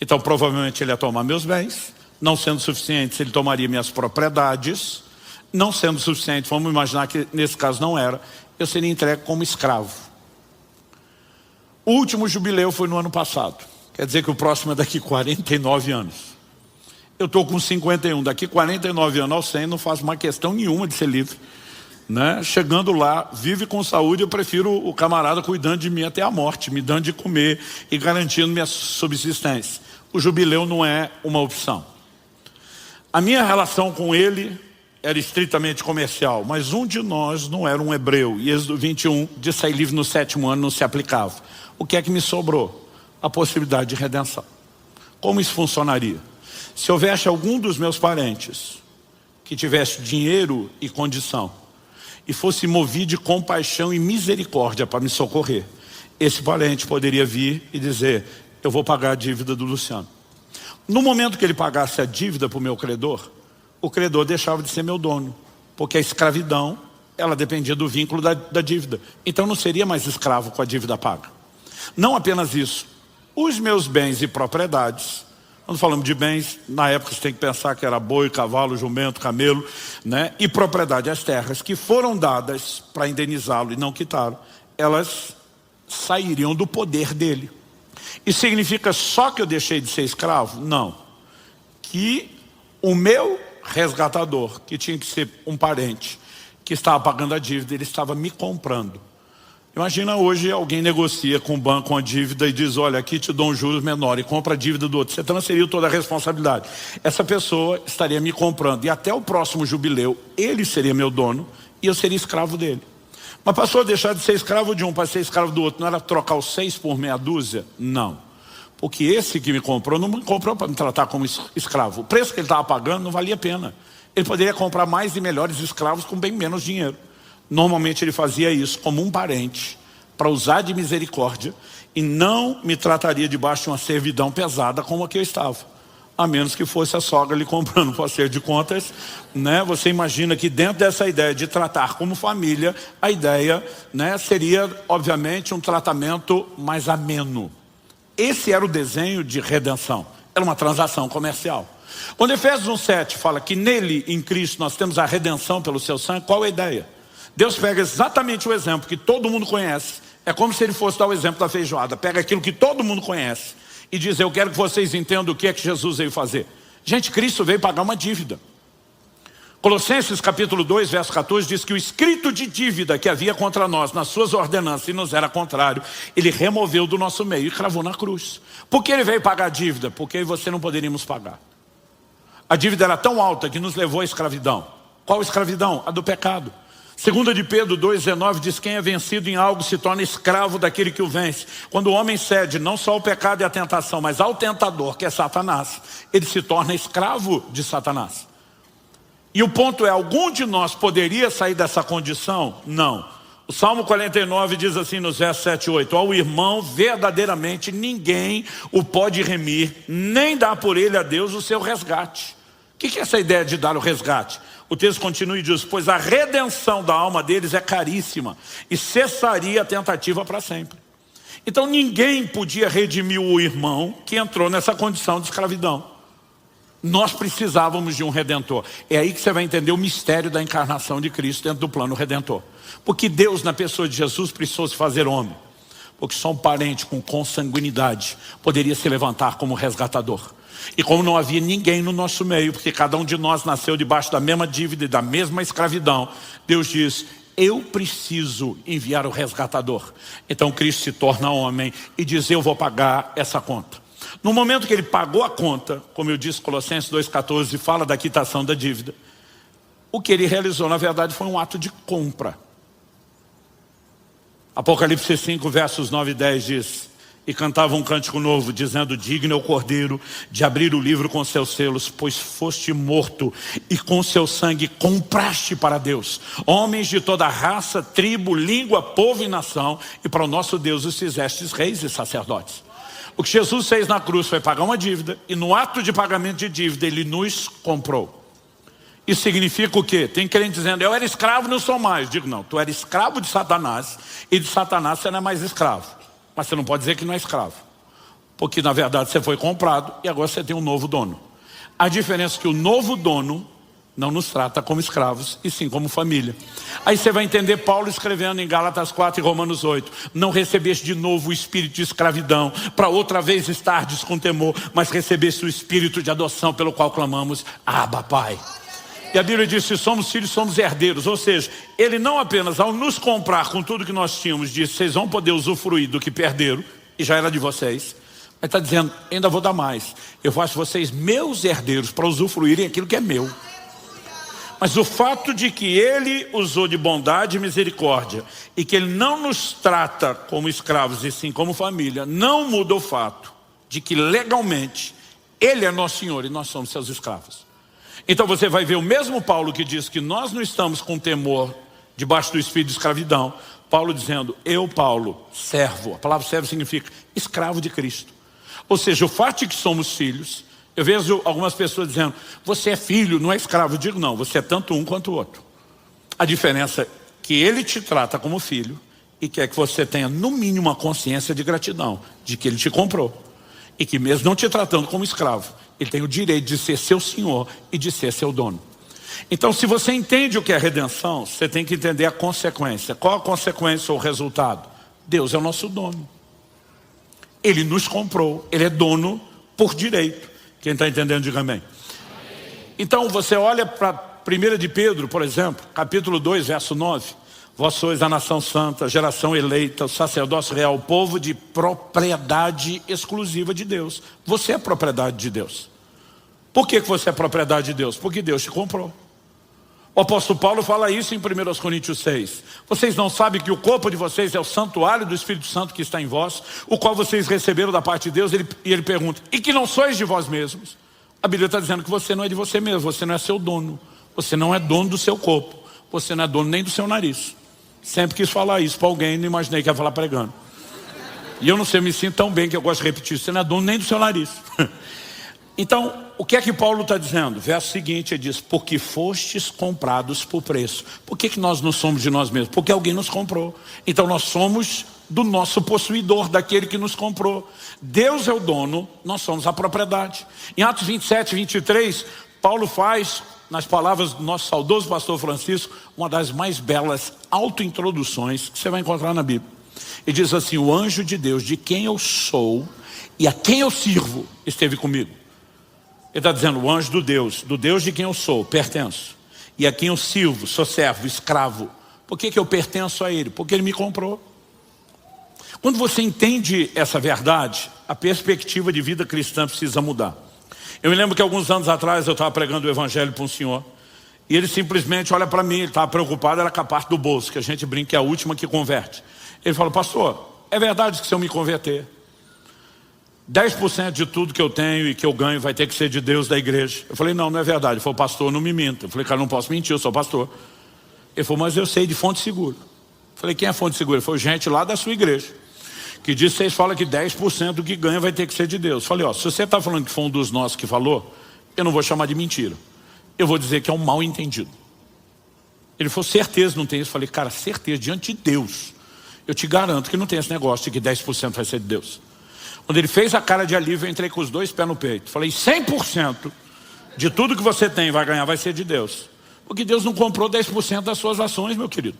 Então provavelmente ele ia tomar meus bens. Não sendo suficiente, ele tomaria minhas propriedades. Não sendo suficiente, vamos imaginar que nesse caso não era, eu seria entregue como escravo. O último jubileu foi no ano passado. Quer dizer que o próximo é daqui 49 anos. Eu estou com 51, daqui 49 anos ao 100, não faço mais questão nenhuma de ser livre, né? Chegando lá, vive com saúde, eu prefiro o camarada cuidando de mim até a morte, me dando de comer e garantindo minha subsistência. O jubileu não é uma opção. A minha relação com ele era estritamente comercial, mas um de nós não era um hebreu, e Êxodo 21, de sair livre no 7º ano, não se aplicava. O que é que me sobrou? A possibilidade de redenção. Como isso funcionaria? Se houvesse algum dos meus parentes que tivesse dinheiro e condição, e fosse movido de compaixão e misericórdia para me socorrer, esse parente poderia vir e dizer: eu vou pagar a dívida do Luciano. No momento que ele pagasse a dívida para o meu credor, o credor deixava de ser meu dono, porque a escravidão, ela dependia do vínculo da dívida. Então não seria mais escravo com a dívida paga. Não apenas isso, os meus bens e propriedades, quando falamos de bens, na época você tem que pensar que era boi, cavalo, jumento, camelo, né? E propriedade, as terras que foram dadas para indenizá-lo e não quitaram, elas sairiam do poder dele. Isso significa só que eu deixei de ser escravo? Não. Que o meu resgatador, que tinha que ser um parente, que estava pagando a dívida, ele estava me comprando. Imagina hoje alguém negocia com o banco uma dívida e diz: olha, aqui te dou um juros menor, e compra a dívida do outro. Você transferiu toda a responsabilidade. Essa pessoa estaria me comprando, e até o próximo jubileu, ele seria meu dono, e eu seria escravo dele. Mas passou a deixar de ser escravo de um para ser escravo do outro, não era trocar os 6 por meia dúzia? Não. Porque esse que me comprou, não me comprou para me tratar como escravo. O preço que ele estava pagando não valia a pena. Ele poderia comprar mais e melhores escravos com bem menos dinheiro. Normalmente ele fazia isso como um parente, para usar de misericórdia, e não me trataria debaixo de uma servidão pesada como a que eu estava. A menos que fosse a sogra lhe comprando para ser de contas, né? Você imagina que dentro dessa ideia de tratar como família, a ideia, né, seria obviamente um tratamento mais ameno. Esse era o desenho de redenção. Era uma transação comercial. Quando Efésios 1:7 fala que nele, em Cristo, nós temos a redenção pelo seu sangue, qual é a ideia? Deus pega exatamente o exemplo que todo mundo conhece. É como se ele fosse dar o exemplo da feijoada. Pega aquilo que todo mundo conhece e diz: eu quero que vocês entendam o que é que Jesus veio fazer. Gente, Cristo veio pagar uma dívida. Colossenses capítulo 2, verso 14 diz que o escrito de dívida que havia contra nós nas suas ordenanças e nos era contrário, ele removeu do nosso meio e cravou na cruz. Por que ele veio pagar a dívida? Porque eu e você não poderíamos pagar. A dívida era tão alta que nos levou à escravidão. Qual escravidão? A do pecado. Segunda de Pedro 2,19 diz: quem é vencido em algo se torna escravo daquele que o vence. Quando o homem cede não só ao pecado e à tentação, mas ao tentador, que é Satanás, ele se torna escravo de Satanás. E o ponto é, algum de nós poderia sair dessa condição? Não. O Salmo 49 diz assim nos versos 7 e 8: ao irmão verdadeiramente ninguém o pode remir, nem dar por ele a Deus o seu resgate. O que é essa ideia de dar o resgate? O texto continua e diz: pois a redenção da alma deles é caríssima e cessaria a tentativa para sempre. Então ninguém podia redimir o irmão que entrou nessa condição de escravidão. Nós precisávamos de um Redentor. É aí que você vai entender o mistério da encarnação de Cristo dentro do plano Redentor. Porque Deus, na pessoa de Jesus, precisou se fazer homem. Porque só um parente com consanguinidade poderia se levantar como resgatador. E como não havia ninguém no nosso meio, porque cada um de nós nasceu debaixo da mesma dívida e da mesma escravidão, Deus diz: eu preciso enviar o resgatador. Então Cristo se torna homem e diz: eu vou pagar essa conta. No momento que ele pagou a conta, como eu disse, Colossenses 2,14 fala da quitação da dívida, o que ele realizou na verdade foi um ato de compra. Apocalipse 5 versos 9 e 10 diz: e cantava um cântico novo, dizendo: digno é o Cordeiro de abrir o livro com seus selos, pois foste morto e com seu sangue compraste para Deus homens de toda raça, tribo, língua, povo e nação, e para o nosso Deus os fizestes reis e sacerdotes. O que Jesus fez na cruz foi pagar uma dívida, e no ato de pagamento de dívida ele nos comprou. Isso significa o quê? Tem crente dizendo: eu era escravo, não sou mais. Digo: não, tu era escravo de Satanás, e de Satanás você não é mais escravo. Mas você não pode dizer que não é escravo, porque na verdade você foi comprado e agora você tem um novo dono. A diferença é que o novo dono não nos trata como escravos, e sim como família. Aí você vai entender Paulo escrevendo em Gálatas 4 e Romanos 8: não recebeste de novo o espírito de escravidão, para outra vez estardes com temor, mas recebeste o espírito de adoção, pelo qual clamamos: Abba, Pai. E a Bíblia diz: se somos filhos, somos herdeiros. Ou seja, ele não apenas ao nos comprar com tudo que nós tínhamos, disse: vocês vão poder usufruir do que perderam, e já era de vocês, mas está dizendo: ainda vou dar mais, eu faço vocês meus herdeiros, para usufruírem aquilo que é meu. Mas o fato de que ele usou de bondade e misericórdia, e que ele não nos trata como escravos e sim como família, não muda o fato de que legalmente ele é nosso Senhor e nós somos seus escravos. Então você vai ver o mesmo Paulo que diz que nós não estamos com temor debaixo do espírito de escravidão, Paulo dizendo: eu, Paulo, servo. A palavra servo significa escravo de Cristo. Ou seja, o fato de que somos filhos. Eu vejo algumas pessoas dizendo: você é filho, não é escravo. Eu digo: não, você é tanto um quanto o outro. A diferença é que ele te trata como filho e quer que você tenha no mínimo uma consciência de gratidão, de que ele te comprou. E que mesmo não te tratando como escravo, ele tem o direito de ser seu senhor e de ser seu dono. Então, se você entende o que é redenção, você tem que entender a consequência. Qual a consequência ou o resultado? Deus é o nosso dono. Ele nos comprou, ele é dono por direito. Quem está entendendo, diga amém. Então você olha para 1 de Pedro, por exemplo, capítulo 2, verso 9. Vós sois a nação santa, geração eleita, o sacerdócio real, o povo de propriedade exclusiva de Deus. Você é propriedade de Deus. Por que você é propriedade de Deus? Porque Deus te comprou. O apóstolo Paulo fala isso em 1 Coríntios 6. Vocês não sabem que o corpo de vocês é o santuário do Espírito Santo que está em vós, o qual vocês receberam da parte de Deus? E ele pergunta: e que não sois de vós mesmos? A Bíblia está dizendo que você não é de você mesmo, você não é seu dono. Você não é dono do seu corpo, você não é dono nem do seu nariz. Sempre quis falar isso para alguém, não imaginei que ia falar pregando. E eu não sei, eu me sinto tão bem que eu gosto de repetir isso: você não é dono nem do seu nariz. Então, o que é que Paulo está dizendo? Verso seguinte, ele diz: porque fostes comprados por preço. Por que nós não somos de nós mesmos? Porque alguém nos comprou. Então nós somos do nosso possuidor, daquele que nos comprou. Deus é o dono, nós somos a propriedade. Em Atos 27, 23, Paulo faz, nas palavras do nosso saudoso pastor Francisco, uma das mais belas autointroduções que você vai encontrar na Bíblia. Ele diz assim: o anjo de Deus, de quem eu sou e a quem eu sirvo, esteve comigo. Ele está dizendo: o anjo do Deus de quem eu sou, pertenço. E a quem eu sirvo, sou servo, escravo. Por que eu pertenço a ele? Porque ele me comprou. Quando você entende essa verdade, a perspectiva de vida cristã precisa mudar. Eu me lembro que alguns anos atrás eu estava pregando o evangelho para um senhor. E ele simplesmente olha para mim, ele estava preocupado, era com a parte do bolso, que a gente brinca que é a última que converte. Ele falou: pastor, é verdade que se eu me converter, 10% de tudo que eu tenho e que eu ganho vai ter que ser de Deus, da igreja? Eu falei: não, não é verdade. Ele falou: pastor, não me minta. Eu falei: cara, não posso mentir, eu sou pastor. Ele falou: mas eu sei de fonte segura. Eu falei: quem é fonte segura? Ele falou: gente lá da sua igreja, que diz que vocês falam que 10% do que ganha vai ter que ser de Deus. Eu falei: ó, se você está falando que foi um dos nossos que falou, eu não vou chamar de mentira. Eu vou dizer que é um mal entendido. Ele falou: certeza não tem isso? Eu falei: cara, certeza, diante de Deus, eu te garanto que não tem esse negócio de que 10% vai ser de Deus. Quando ele fez a cara de alívio, eu entrei com os dois pés no peito. Falei: 100% de tudo que você tem vai ganhar vai ser de Deus. Porque Deus não comprou 10% das suas ações, meu querido.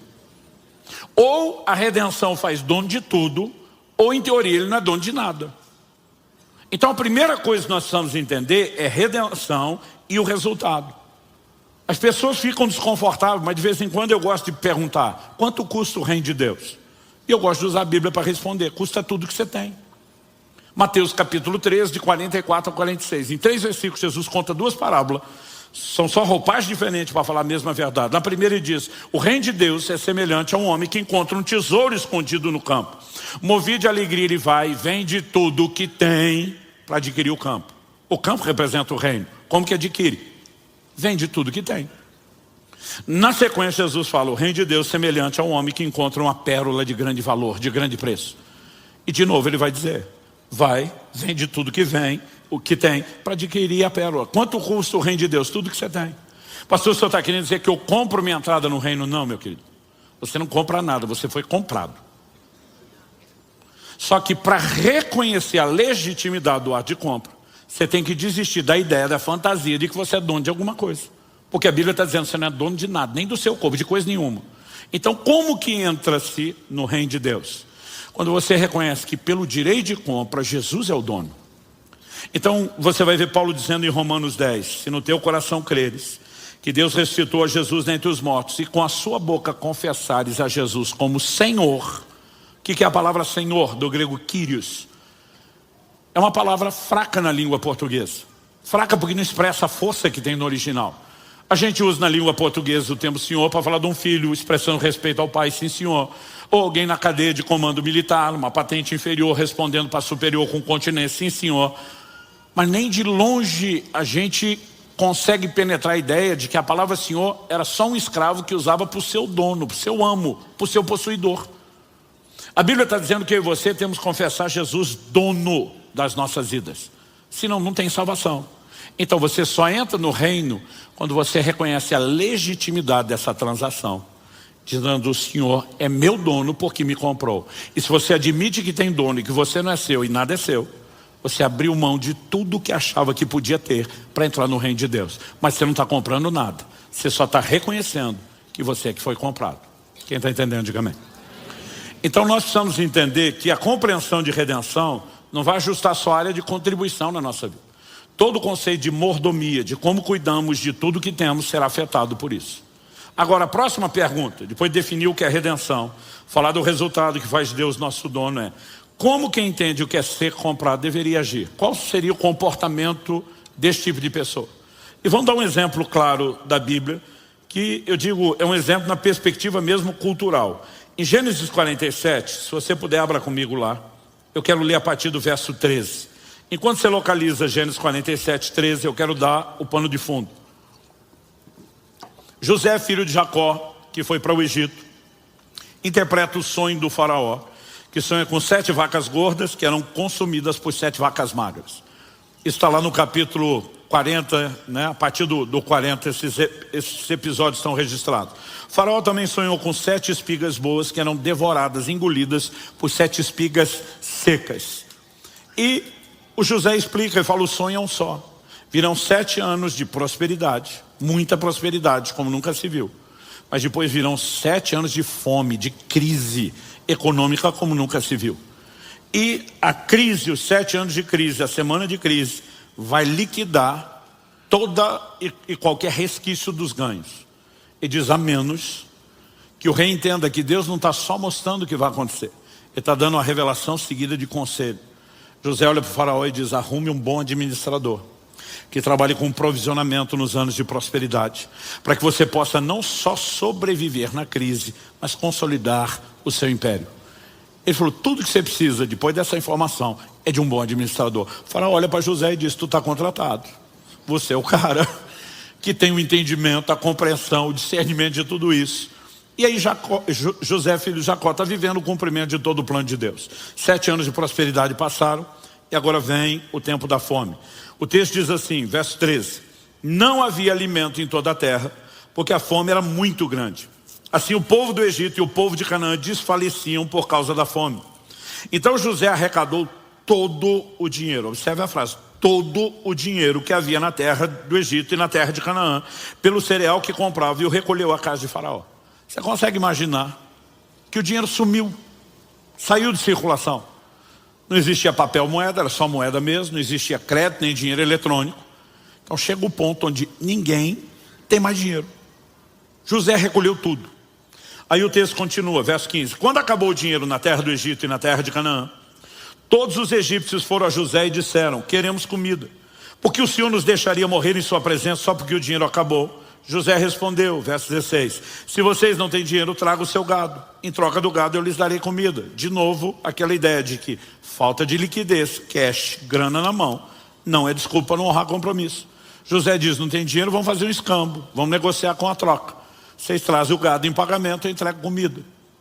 Ou a redenção faz dono de tudo, ou em teoria ele não é dono de nada. Então a primeira coisa que nós precisamos entender é redenção e o resultado. As pessoas ficam desconfortáveis, mas de vez em quando eu gosto de perguntar: quanto custa o reino de Deus? E eu gosto de usar a Bíblia para responder: custa tudo que você tem. Mateus capítulo 13, de 44 a 46. Em 3 versículos Jesus conta 2 parábolas. São só roupagens diferentes para falar a mesma verdade. Na primeira ele diz: o reino de Deus é semelhante a um homem que encontra um tesouro escondido no campo. Movido de alegria ele vai e vende tudo o que tem para adquirir o campo. O campo representa o reino. Como que adquire? Vende tudo que tem. Na sequência Jesus fala: o reino de Deus é semelhante a um homem que encontra uma pérola de grande valor, de grande preço. E de novo ele vai dizer: vai, vende tudo que vem, o que tem, para adquirir a pérola. Quanto custa o reino de Deus? Tudo que você tem. Pastor, o senhor está querendo dizer que eu compro minha entrada no reino? Não, meu querido. Você não compra nada, você foi comprado. Só que para reconhecer a legitimidade do ato de compra, você tem que desistir da ideia, da fantasia de que você é dono de alguma coisa. Porque a Bíblia está dizendo que você não é dono de nada, nem do seu corpo, de coisa nenhuma. Então como que entra-se no reino de Deus? Quando você reconhece que pelo direito de compra, Jesus é o dono. Então você vai ver Paulo dizendo em Romanos 10, se no teu coração creres que Deus ressuscitou a Jesus dentre os mortos, e com a sua boca confessares a Jesus como Senhor. O que é a palavra Senhor, do grego Kyrios? É uma palavra fraca na língua portuguesa. Fraca porque não expressa a força que tem no original. A gente usa na língua portuguesa o termo senhor para falar de um filho expressando respeito ao pai, sim senhor. Ou alguém na cadeia de comando militar, uma patente inferior respondendo para superior com continência, sim senhor. Mas nem de longe a gente consegue penetrar a ideia de que a palavra senhor era só um escravo que usava para o seu dono, para o seu amo, para o seu possuidor. A Bíblia está dizendo que eu e você temos que confessar Jesus dono das nossas vidas. Senão não tem salvação. Então você só entra no reino quando você reconhece a legitimidade dessa transação, dizendo: o Senhor é meu dono porque me comprou. E se você admite que tem dono e que você não é seu e nada é seu, você abriu mão de tudo que achava que podia ter para entrar no reino de Deus. Mas você não está comprando nada. Você só está reconhecendo que você é que foi comprado. Quem está entendendo, diga amém. Então nós precisamos entender que a compreensão de redenção não vai ajustar só a área de contribuição na nossa vida. Todo o conceito de mordomia, de como cuidamos de tudo que temos, será afetado por isso. Agora, a próxima pergunta, depois de definir o que é redenção, falar do resultado que faz Deus nosso dono, é: como quem entende o que é ser comprado deveria agir? Qual seria o comportamento desse tipo de pessoa? E vamos dar um exemplo claro da Bíblia, que eu digo, é um exemplo na perspectiva mesmo cultural. Em Gênesis 47, se você puder, abra comigo lá. Eu quero ler a partir do verso 13. Enquanto você localiza Gênesis 47, 13, eu quero dar o pano de fundo. José, filho de Jacó, que foi para o Egito, interpreta o sonho do faraó, que sonha com 7 vacas gordas que eram consumidas por 7 vacas magras. Isso está lá no capítulo 40, né? A partir do 40 esses episódios estão registrados. O faraó também sonhou com 7 espigas boas que eram devoradas, engolidas por 7 espigas secas. E o José explica e fala: o sonho é um só. Virão 7 anos de prosperidade, muita prosperidade, como nunca se viu. Mas depois virão 7 anos de fome, de crise econômica, como nunca se viu. E a crise, os 7 anos de crise, a semana de crise, vai liquidar toda e qualquer resquício dos ganhos. E diz: a menos que o rei entenda que Deus não está só mostrando o que vai acontecer, ele está dando uma revelação seguida de conselho. José olha para o faraó e diz: arrume um bom administrador. que trabalhe com provisionamento nos anos de prosperidade, para que você possa não só sobreviver na crise, mas consolidar o seu império. Ele falou, tudo que você precisa, depois dessa informação, é de um bom administrador. O faraó olha para José e diz, tu está contratado. Você é o cara que tem o entendimento, a compreensão, o discernimento de tudo isso. E aí José, filho de Jacó, está vivendo o cumprimento de todo o plano de Deus. 7 anos de prosperidade passaram e agora vem o tempo da fome. O texto diz assim, verso 13, não havia alimento em toda a terra, porque a fome era muito grande. Assim o povo do Egito e o povo de Canaã desfaleciam por causa da fome. Então José arrecadou todo o dinheiro, observe a frase, todo o dinheiro que havia na terra do Egito e na terra de Canaã, pelo cereal que comprava, e o recolheu à casa de Faraó. Você consegue imaginar que o dinheiro sumiu, saiu de circulação. Não existia papel moeda, era só moeda mesmo, não existia crédito nem dinheiro eletrônico. Então chega o ponto onde ninguém tem mais dinheiro. José recolheu tudo. Aí o texto continua, verso 15. Quando acabou o dinheiro na terra do Egito e na terra de Canaã, todos os egípcios foram a José e disseram, queremos comida, porque o Senhor nos deixaria morrer em sua presença só porque o dinheiro acabou? José respondeu, verso 16, se vocês não têm dinheiro, traga o seu gado. Em troca do gado eu lhes darei comida. De novo, aquela ideia de que falta de liquidez, cash, grana na mão, não é desculpa para não honrar compromisso. José diz, não tem dinheiro, vamos fazer um escambo, vamos negociar com a troca. Vocês trazem o gado em pagamento, eu entrego comida.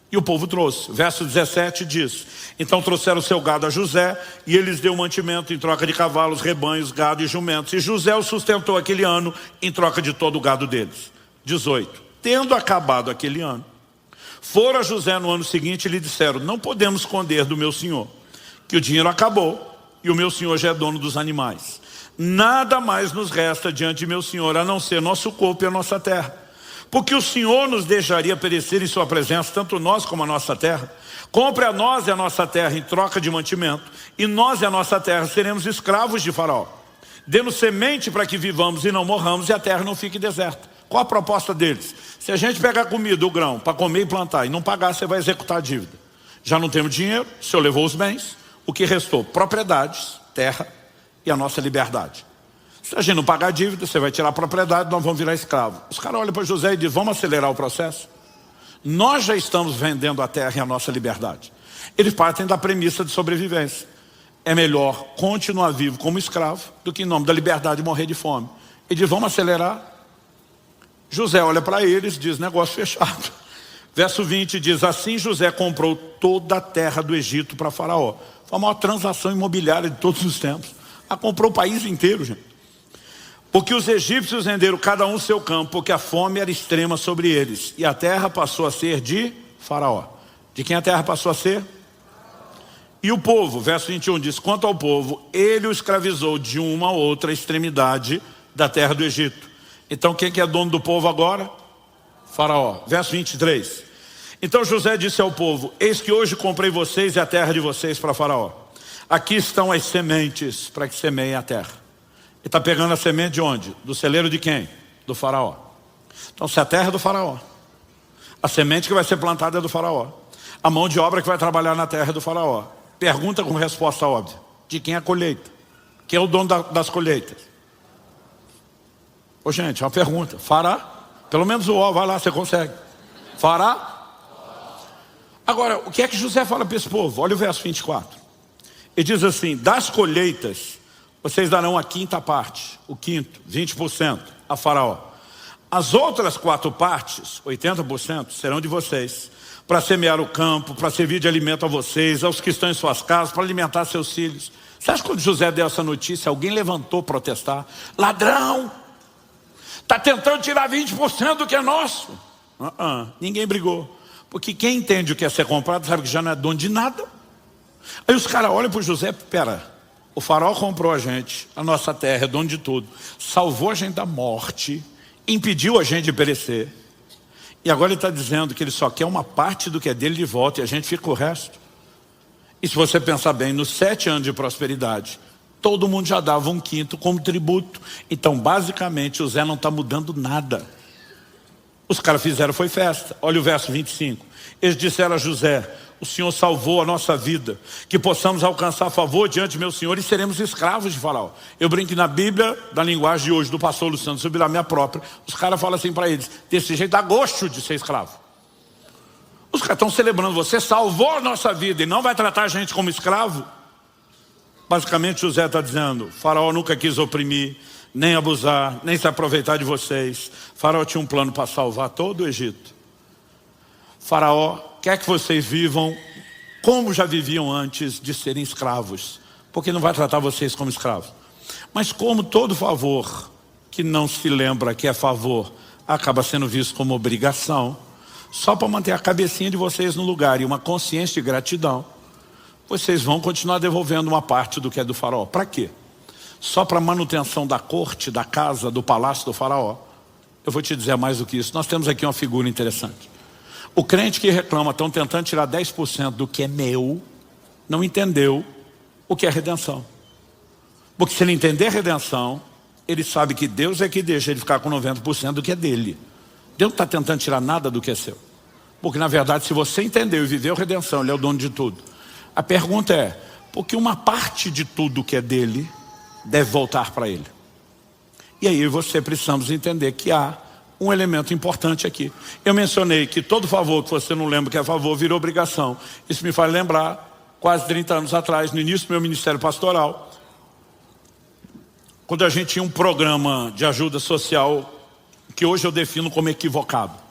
E o povo trouxe. Verso 17 diz, então trouxeram o seu gado a José, e ele lhes deu mantimento em troca de cavalos, rebanhos, gado e jumentos. E José o sustentou aquele ano em troca de todo o gado deles. 18. Tendo acabado aquele ano, foram a José no ano seguinte e lhe disseram, não podemos esconder do meu senhor, que o dinheiro acabou, e o meu senhor já é dono dos animais. Nada mais nos resta diante de meu senhor, a não ser nosso corpo e a nossa terra. Porque o Senhor nos deixaria perecer em sua presença, tanto nós como a nossa terra. Compre a nós e a nossa terra em troca de mantimento, e nós e a nossa terra seremos escravos de Faraó. Dê-nos semente para que vivamos e não morramos, e a terra não fique deserta. Qual a proposta deles? Se a gente pegar comida, o grão, para comer e plantar, e não pagar, você vai executar a dívida. Já não temos dinheiro, o Senhor levou os bens, o que restou? Propriedades, terra e a nossa liberdade. Se a gente não pagar a dívida, você vai tirar a propriedade, nós vamos virar escravo. Os caras olham para José e dizem, vamos acelerar o processo? Nós já estamos vendendo a terra e a nossa liberdade. Eles partem da premissa de sobrevivência. É melhor continuar vivo como escravo do que em nome da liberdade morrer de fome. E diz, vamos acelerar? José olha para eles e diz, negócio fechado. Verso 20 diz, assim José comprou toda a terra do Egito para Faraó. Foi a maior transação imobiliária de todos os tempos. Ela comprou o país inteiro, gente. Porque os egípcios renderam cada um seu campo, porque a fome era extrema sobre eles. E a terra passou a ser de Faraó. De quem a terra passou a ser? E o povo, verso 21 diz, quanto ao povo, ele o escravizou de uma a outra extremidade da terra do Egito. Então quem que é dono do povo agora? Faraó. Verso 23. Então José disse ao povo, eis que hoje comprei vocês e a terra de vocês para Faraó. Aqui estão as sementes para que semeiem a terra. Ele está pegando a semente de onde? Do celeiro de quem? Do Faraó. Então se a terra é do Faraó, a semente que vai ser plantada é do Faraó, a mão de obra que vai trabalhar na terra é do Faraó. Pergunta com resposta óbvia, de quem é a colheita? Quem é o dono das colheitas? Ô gente, uma pergunta, Fará? Pelo menos o ó, vai lá, você consegue. Fará? Agora, o que é que José fala para esse povo? Olha o verso 24. Ele diz assim, das colheitas vocês darão a quinta parte, o quinto, 20%, a Faraó. As outras 4 partes, 80%, serão de vocês, para semear o campo, para servir de alimento a vocês, aos que estão em suas casas, para alimentar seus filhos. Você acha que quando José deu essa notícia, alguém levantou protestar? Ladrão! Está tentando tirar 20% do que é nosso. Ninguém brigou. Porque quem entende o que é ser comprado, sabe que já não é dono de nada. Aí os caras olham para o José, pera, o Faraó comprou a gente, a nossa terra é dono de tudo, salvou a gente da morte, impediu a gente de perecer, e agora ele está dizendo que ele só quer uma parte do que é dele de volta e a gente fica com o resto. E se você pensar bem, nos 7 anos de prosperidade, todo mundo já dava 1/5 como tributo. Então basicamente o Zé não está mudando nada. Os caras fizeram foi festa. Olha o verso 25. Eles disseram a José, o Senhor salvou a nossa vida, que possamos alcançar favor diante do meu Senhor e seremos escravos de Faraó. Eu brinco que na Bíblia, da linguagem de hoje, do pastor Luciano Subirá, minha própria, os caras falam assim para eles: desse jeito dá gosto de ser escravo. Os caras estão celebrando, você salvou a nossa vida e não vai tratar a gente como escravo? Basicamente José está dizendo: Faraó nunca quis oprimir, nem abusar, nem se aproveitar de vocês. Faraó tinha um plano para salvar todo o Egito. Faraó quer que vocês vivam como já viviam antes de serem escravos, porque não vai tratar vocês como escravos. Mas como todo favor que não se lembra que é favor acaba sendo visto como obrigação, só para manter a cabecinha de vocês no lugar e uma consciência de gratidão, vocês vão continuar devolvendo uma parte do que é do faraó. Para quê? Só para manutenção da corte, da casa, do palácio do faraó. Eu vou te dizer mais do que isso. Nós temos aqui uma figura interessante. O crente que reclama, estão tentando tirar 10% do que é meu, não entendeu o que é redenção. Porque se ele entender redenção, ele sabe que Deus é que deixa ele ficar com 90% do que é dele. Deus não está tentando tirar nada do que é seu. Porque na verdade, se você entendeu e viveu redenção, ele é o dono de tudo. A pergunta é, por que uma parte de tudo que é dele deve voltar para ele? E aí você precisamos entender que há um elemento importante aqui. Eu mencionei que todo favor que você não lembra que é favor virou obrigação. Isso me faz lembrar, quase 30 anos atrás, no início do meu ministério pastoral, quando a gente tinha um programa de ajuda social que hoje eu defino como equivocado.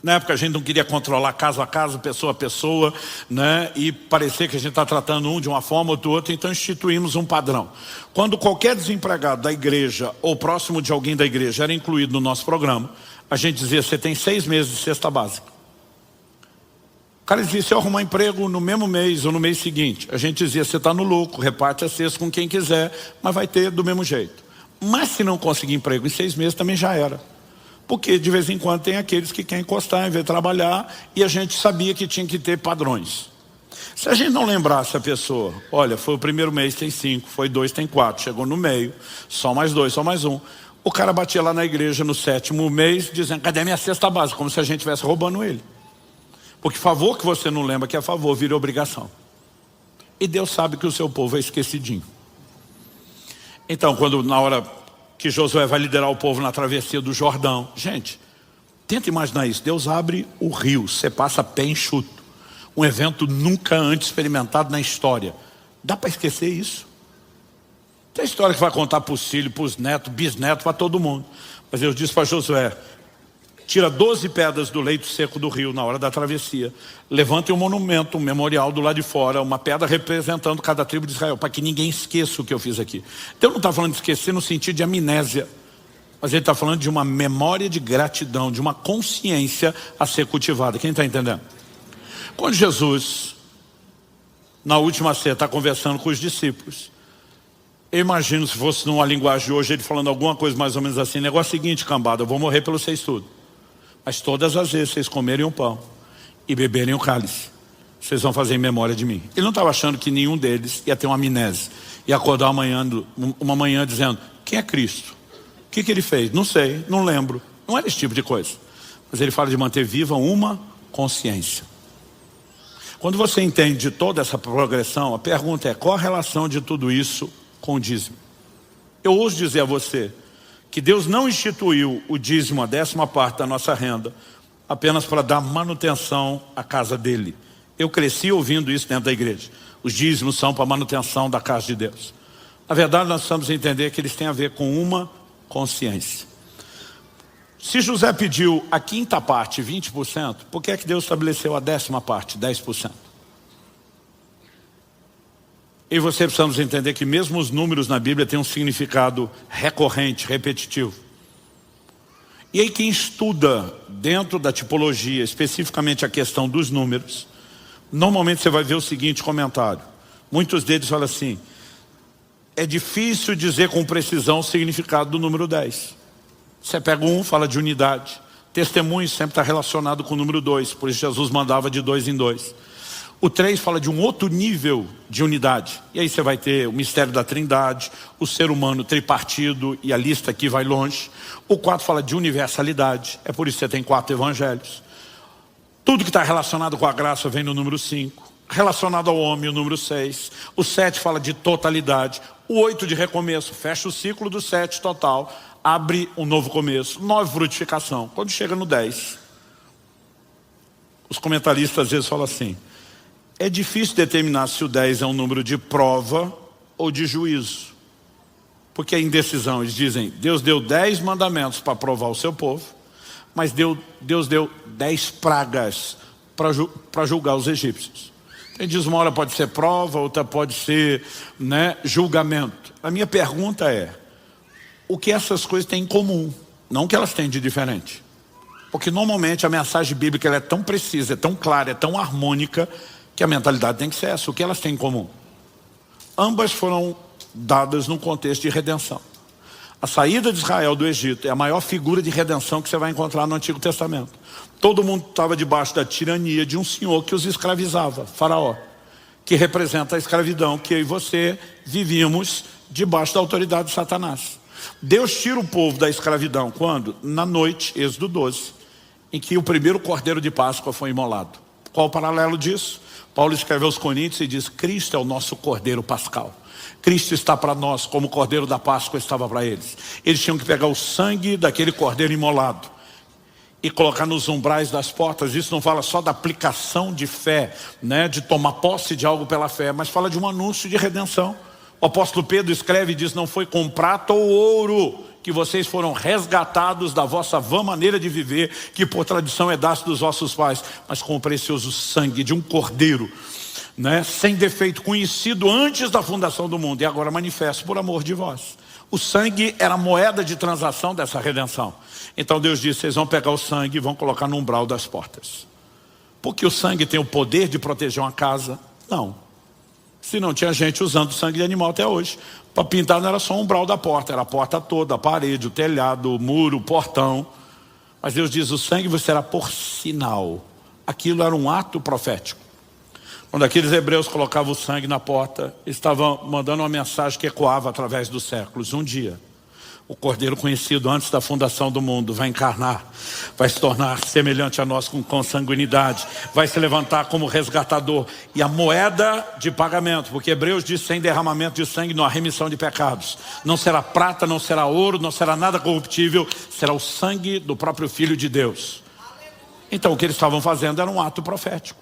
Na época a gente não queria controlar caso a caso, pessoa a pessoa, né? E parecer que a gente está tratando um de uma forma ou do outro, então instituímos um padrão. Quando qualquer desempregado da igreja ou próximo de alguém da igreja era incluído no nosso programa, a gente dizia: você tem 6 meses de cesta básica. O cara dizia: se eu arrumar emprego no mesmo mês ou no mês seguinte, a gente dizia: você está no lucro, reparte a cesta com quem quiser, mas vai ter do mesmo jeito. Mas se não conseguir emprego em 6 meses também já era. Porque de vez em quando tem aqueles que querem encostar em vez de trabalhar, e a gente sabia que tinha que ter padrões. Se a gente não lembrasse a pessoa: olha, foi o primeiro mês, tem 5, foi 2, tem 4, chegou no meio, só mais 2, só mais 1. O cara batia lá na igreja no 7º mês, dizendo: cadê minha cesta básica? Como se a gente estivesse roubando ele. Porque favor que você não lembra que é favor, vira obrigação. E Deus sabe que o seu povo é esquecidinho. Então, quando na hora que Josué vai liderar o povo na travessia do Jordão, gente, tenta imaginar isso. Deus abre o rio, você passa pé enxuto. Um evento nunca antes experimentado na história. Dá para esquecer isso? Tem história que vai contar para os filhos, para os netos, bisnetos, para todo mundo. Mas Deus disse para Josué: tira 12 pedras do leito seco do rio na hora da travessia. Levante um monumento, um memorial do lado de fora, uma pedra representando cada tribo de Israel, para que ninguém esqueça o que eu fiz aqui. Então não está falando de esquecer no sentido de amnésia, mas ele está falando de uma memória de gratidão, de uma consciência a ser cultivada. Quem está entendendo? Quando Jesus, na última ceia, está conversando com os discípulos, eu imagino, se fosse numa linguagem de hoje, ele falando alguma coisa mais ou menos assim: negócio seguinte, cambada, eu vou morrer pelos vocês tudo, mas todas as vezes vocês comerem o pão e beberem o cálice, vocês vão fazer em memória de mim. Ele não estava achando que nenhum deles ia ter uma amnésia, ia acordar uma manhã dizendo: quem é Cristo? O que ele fez? Não sei, não lembro. Não era esse tipo de coisa. Mas ele fala de manter viva uma consciência. Quando você entende toda essa progressão, a pergunta é: qual a relação de tudo isso com o dízimo? Eu ouso dizer a você que Deus não instituiu o dízimo, a 10ª parte da nossa renda, apenas para dar manutenção à casa dele. Eu cresci ouvindo isso dentro da igreja. Os dízimos são para a manutenção da casa de Deus. Na verdade, nós precisamos entender que eles têm a ver com uma consciência. Se José pediu a 5ª parte, 20%, por que é que Deus estabeleceu a 10ª parte, 10%? E você precisamos entender que mesmo os números na Bíblia têm um significado recorrente, repetitivo. E aí quem estuda dentro da tipologia, especificamente a questão dos números, normalmente você vai ver o seguinte comentário. Muitos deles falam assim: é difícil dizer com precisão o significado do número 10. Você pega um, fala de unidade. Testemunho sempre está relacionado com o número 2, por isso Jesus mandava de 2 em 2. O 3 fala de um outro nível de unidade. E aí você vai ter o mistério da Trindade, o ser humano tripartido, e a lista aqui vai longe. O 4 fala de universalidade, é por isso que você tem 4 evangelhos. Tudo que está relacionado com a graça vem no número 5. Relacionado ao homem, o número 6. O 7 fala de totalidade. O 8 de recomeço, fecha o ciclo do 7 total. Abre um novo começo. 9, frutificação. Quando chega no 10, os comentaristas às vezes falam assim: é difícil determinar se o 10 é um número de prova ou de juízo. Porque a indecisão, eles dizem, Deus deu 10 mandamentos para provar o seu povo, mas Deus deu 10 pragas para julgar os egípcios. Ele diz, uma hora pode ser prova, outra pode ser, julgamento. A minha pergunta é, o que essas coisas têm em comum? Não o que elas têm de diferente. Porque normalmente a mensagem bíblica ela é tão precisa, é tão clara, é tão harmônica, que a mentalidade tem que ser essa. O que elas têm em comum? Ambas foram dadas num contexto de redenção. A saída de Israel do Egito é a maior figura de redenção que você vai encontrar no Antigo Testamento. Todo mundo estava debaixo da tirania de um senhor que os escravizava, Faraó, que representa a escravidão que eu e você vivíamos debaixo da autoridade de Satanás. Deus tira o povo da escravidão quando? Na noite, Êxodo 12, em que o primeiro cordeiro de Páscoa foi imolado. Qual o paralelo disso? Paulo escreveu aos Coríntios e diz, Cristo é o nosso cordeiro pascal. Cristo está para nós como o cordeiro da Páscoa estava para eles. Eles tinham que pegar o sangue daquele cordeiro imolado e colocar nos umbrais das portas. Isso não fala só da aplicação de fé, de tomar posse de algo pela fé, mas fala de um anúncio de redenção. O apóstolo Pedro escreve e diz, não foi com prata ou ouro que vocês foram resgatados da vossa vã maneira de viver, que por tradição heredaste dos vossos pais, mas com o precioso sangue de um cordeiro, sem defeito, conhecido antes da fundação do mundo e agora manifesto por amor de vós. O sangue era a moeda de transação dessa redenção. Então Deus disse, vocês vão pegar o sangue e vão colocar no umbral das portas. Porque o sangue tem o poder de proteger uma casa? Não. Se não tinha gente usando sangue de animal até hoje. Para pintar não era só o umbral da porta, era a porta toda, a parede, o telhado, o muro, o portão. Mas Deus diz, o sangue será por sinal. Aquilo era um ato profético. Quando aqueles hebreus colocavam o sangue na porta, estavam mandando uma mensagem que ecoava através dos séculos. Um dia, o Cordeiro conhecido antes da fundação do mundo vai encarnar, vai se tornar semelhante a nós com consanguinidade, vai se levantar como resgatador. E a moeda de pagamento, porque Hebreus diz, sem derramamento de sangue não há remissão de pecados. Não será prata, não será ouro, não será nada corruptível, será o sangue do próprio Filho de Deus. Então o que eles estavam fazendo era um ato profético.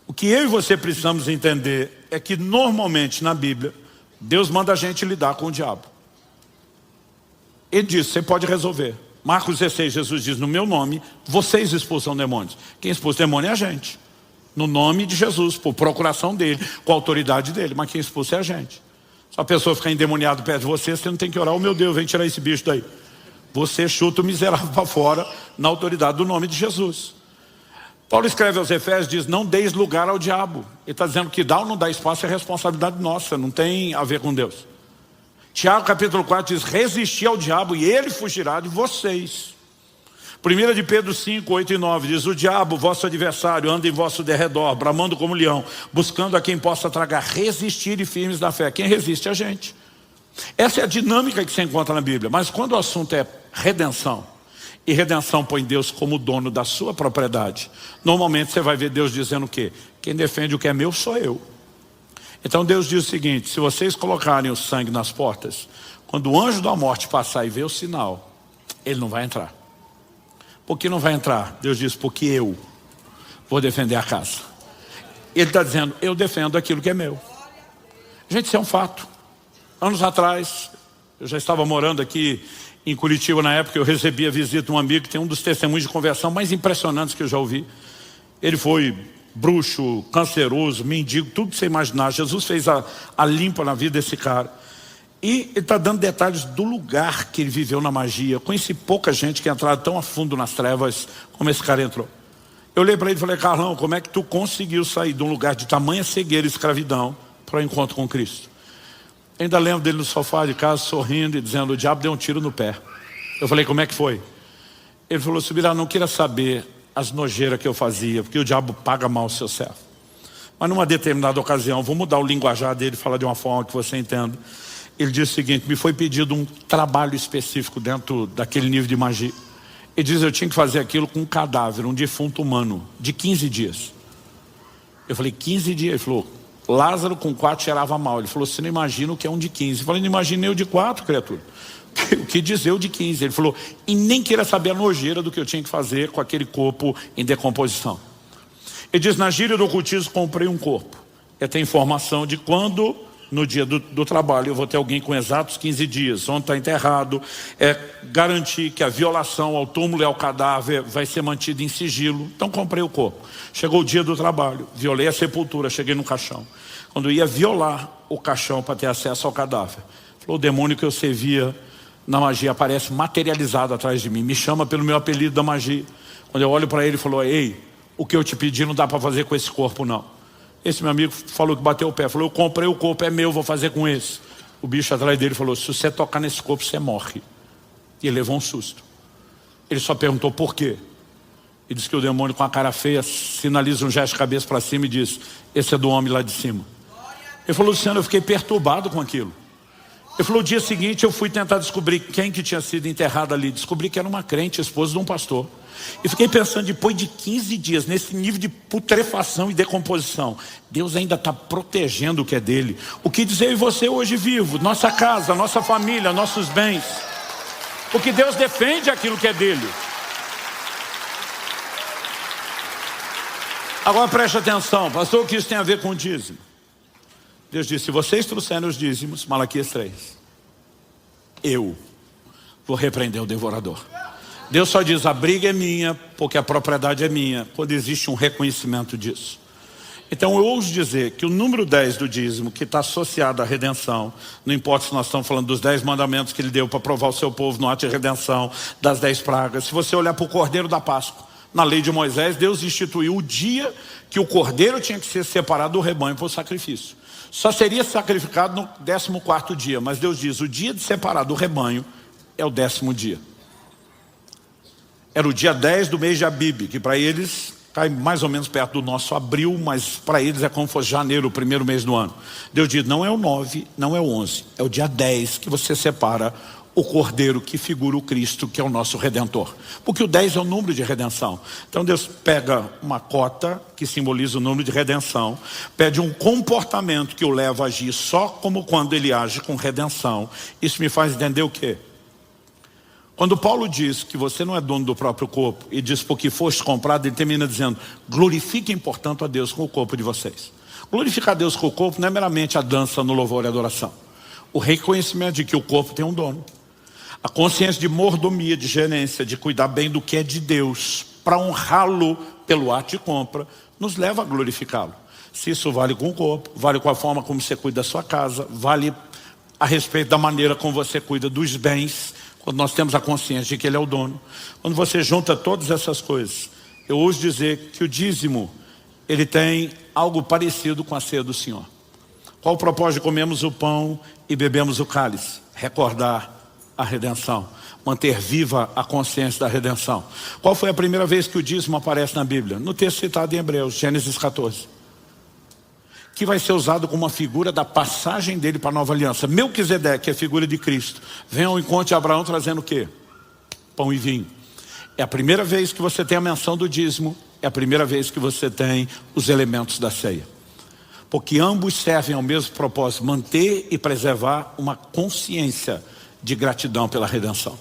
O que eu e você precisamos entender é que normalmente na Bíblia, Deus manda a gente lidar com o diabo. Ele diz, você pode resolver. Marcos 16, Jesus diz, no meu nome, vocês expulsam demônios. Quem expulsa demônio é a gente. No nome de Jesus, por procuração dele, com a autoridade dele. Mas quem expulsa é a gente. Se a pessoa ficar endemoniada perto de você, você não tem que orar, oh meu Deus, vem tirar esse bicho daí. Você chuta o miserável para fora na autoridade do nome de Jesus. Paulo escreve aos Efésios, diz, não deis lugar ao diabo. Ele está dizendo que dá ou não dá espaço é responsabilidade nossa, não tem a ver com Deus. Tiago capítulo 4 diz, resistir ao diabo e ele fugirá de vocês. 1 de Pedro 5, 8 e 9 diz, o diabo, vosso adversário, anda em vosso derredor, bramando como leão, buscando a quem possa tragar, resistir e firmes na fé. Quem resiste é a gente. Essa é a dinâmica que se encontra na Bíblia. Mas quando o assunto é redenção, e redenção põe Deus como dono da sua propriedade, normalmente você vai ver Deus dizendo o quê? Quem defende o que é meu sou eu. Então Deus diz o seguinte, se vocês colocarem o sangue nas portas, quando o anjo da morte passar e ver o sinal, ele não vai entrar. Por que não vai entrar? Deus diz, porque eu vou defender a casa. Ele está dizendo, eu defendo aquilo que é meu. Gente, isso é um fato. Anos atrás, eu já estava morando aqui em Curitiba, na época eu recebi a visita de um amigo que tem um dos testemunhos de conversão mais impressionantes que eu já ouvi. Ele foi bruxo, canceroso, mendigo, tudo que você imaginar. Jesus fez a limpa na vida desse cara. E ele está dando detalhes do lugar que ele viveu na magia. Eu conheci pouca gente que entrava tão a fundo nas trevas como esse cara entrou. Eu olhei para ele e falei, Carlão, como é que tu conseguiu sair de um lugar de tamanha cegueira e escravidão para o encontro com Cristo? Ainda lembro dele no sofá de casa, sorrindo e dizendo, o diabo deu um tiro no pé. Eu falei, como é que foi? Ele falou, Subirá, não queira saber as nojeiras que eu fazia, porque o diabo paga mal o seu servo. Mas numa determinada ocasião, vou mudar o linguajar dele, falar de uma forma que você entenda. Ele disse o seguinte, me foi pedido um trabalho específico dentro daquele nível de magia. Ele diz, eu tinha que fazer aquilo com um cadáver, um defunto humano, de 15 dias. Eu falei, 15 dias? Ele falou, Lázaro com 4 cheirava mal. Ele falou, você não imagina o que é um de 15. Eu falei, não imaginei o de 4, criatura. O que dizer o de 15? Ele falou, e nem queira saber a nojeira do que eu tinha que fazer com aquele corpo em decomposição. Ele diz, na gíria do ocultismo, comprei um corpo. Tem informação de quando, no dia do trabalho, eu vou ter alguém com exatos 15 dias, onde está enterrado, garantir que a violação ao túmulo e ao cadáver vai ser mantida em sigilo. Então comprei o corpo. Chegou o dia do trabalho, violei a sepultura, cheguei no caixão. Quando eu ia violar o caixão para ter acesso ao cadáver, falou, o demônio que eu servia na magia aparece materializado atrás de mim, me chama pelo meu apelido da magia. Quando eu olho para ele, ele falou, ei, o que eu te pedi não dá para fazer com esse corpo não. Esse meu amigo falou que bateu o pé, falou, eu comprei o corpo, é meu, vou fazer com esse. O bicho atrás dele falou, se você tocar nesse corpo, você morre. E ele levou um susto. Ele só perguntou por quê. E disse que o demônio com a cara feia sinaliza um gesto de cabeça para cima e diz, esse é do homem lá de cima. Ele falou, Luciano, eu fiquei perturbado com aquilo. Ele falou, o dia seguinte eu fui tentar descobrir quem que tinha sido enterrado ali. Descobri que era uma crente, esposa de um pastor. E fiquei pensando, depois de 15 dias, nesse nível de putrefação e decomposição, Deus ainda está protegendo o que é dele. O que dizer eu e você hoje vivo? Nossa casa, nossa família, nossos bens. Porque Deus defende aquilo que é dele. Agora preste atenção, pastor, o que isso tem a ver com o dízimo? Deus disse, se vocês trouxerem os dízimos, Malaquias 3, eu vou repreender o devorador. Deus só diz, a briga é minha, porque a propriedade é minha, quando existe um reconhecimento disso. Então eu ouso dizer que o número 10 do dízimo, que está associado à redenção, não importa se nós estamos falando dos 10 mandamentos que ele deu para provar o seu povo no ato de redenção, das 10 pragas, se você olhar para o Cordeiro da Páscoa, na lei de Moisés, Deus instituiu o dia que o cordeiro tinha que ser separado do rebanho para o sacrifício. Só seria sacrificado no 14º dia, mas Deus diz, o dia de separar do rebanho é o 10º dia. Era o dia 10 do mês de Abib, que para eles cai mais ou menos perto do nosso abril, mas para eles é como se fosse janeiro, o primeiro mês do ano. Deus diz, não é o 9, não é o 11, é o dia 10 que você separa o cordeiro que figura o Cristo, que é o nosso Redentor. Porque o 10 é o número de redenção. Então Deus pega uma cota, que simboliza o número de redenção, pede um comportamento que o leva a agir só como quando ele age com redenção. Isso me faz entender o quê? Quando Paulo diz que você não é dono do próprio corpo, e diz porque foste comprado, ele termina dizendo, glorifiquem portanto a Deus com o corpo de vocês. Glorificar a Deus com o corpo não é meramente a dança no louvor e adoração. O reconhecimento de que o corpo tem um dono. A consciência de mordomia, de gerência, de cuidar bem do que é de Deus, para honrá-lo pelo ato de compra, nos leva a glorificá-lo. Se isso vale com o corpo, vale com a forma como você cuida da sua casa, vale a respeito da maneira como você cuida dos bens, quando nós temos a consciência de que ele é o dono. Quando você junta todas essas coisas, eu ouso dizer que o dízimo, ele tem algo parecido com a ceia do Senhor. Qual o propósito de comermos o pão e bebemos o cálice? Recordar a redenção, manter viva a consciência da redenção. Qual foi a primeira vez que o dízimo aparece na Bíblia? No texto citado em Hebreus, Gênesis 14. Que vai ser usado como uma figura da passagem dele para a nova aliança. Melquisedeque é a figura de Cristo. Vem ao encontro de Abraão trazendo o quê? Pão e vinho. É a primeira vez que você tem a menção do dízimo, é a primeira vez que você tem os elementos da ceia. Porque ambos servem ao mesmo propósito, manter e preservar uma consciência de gratidão pela redenção.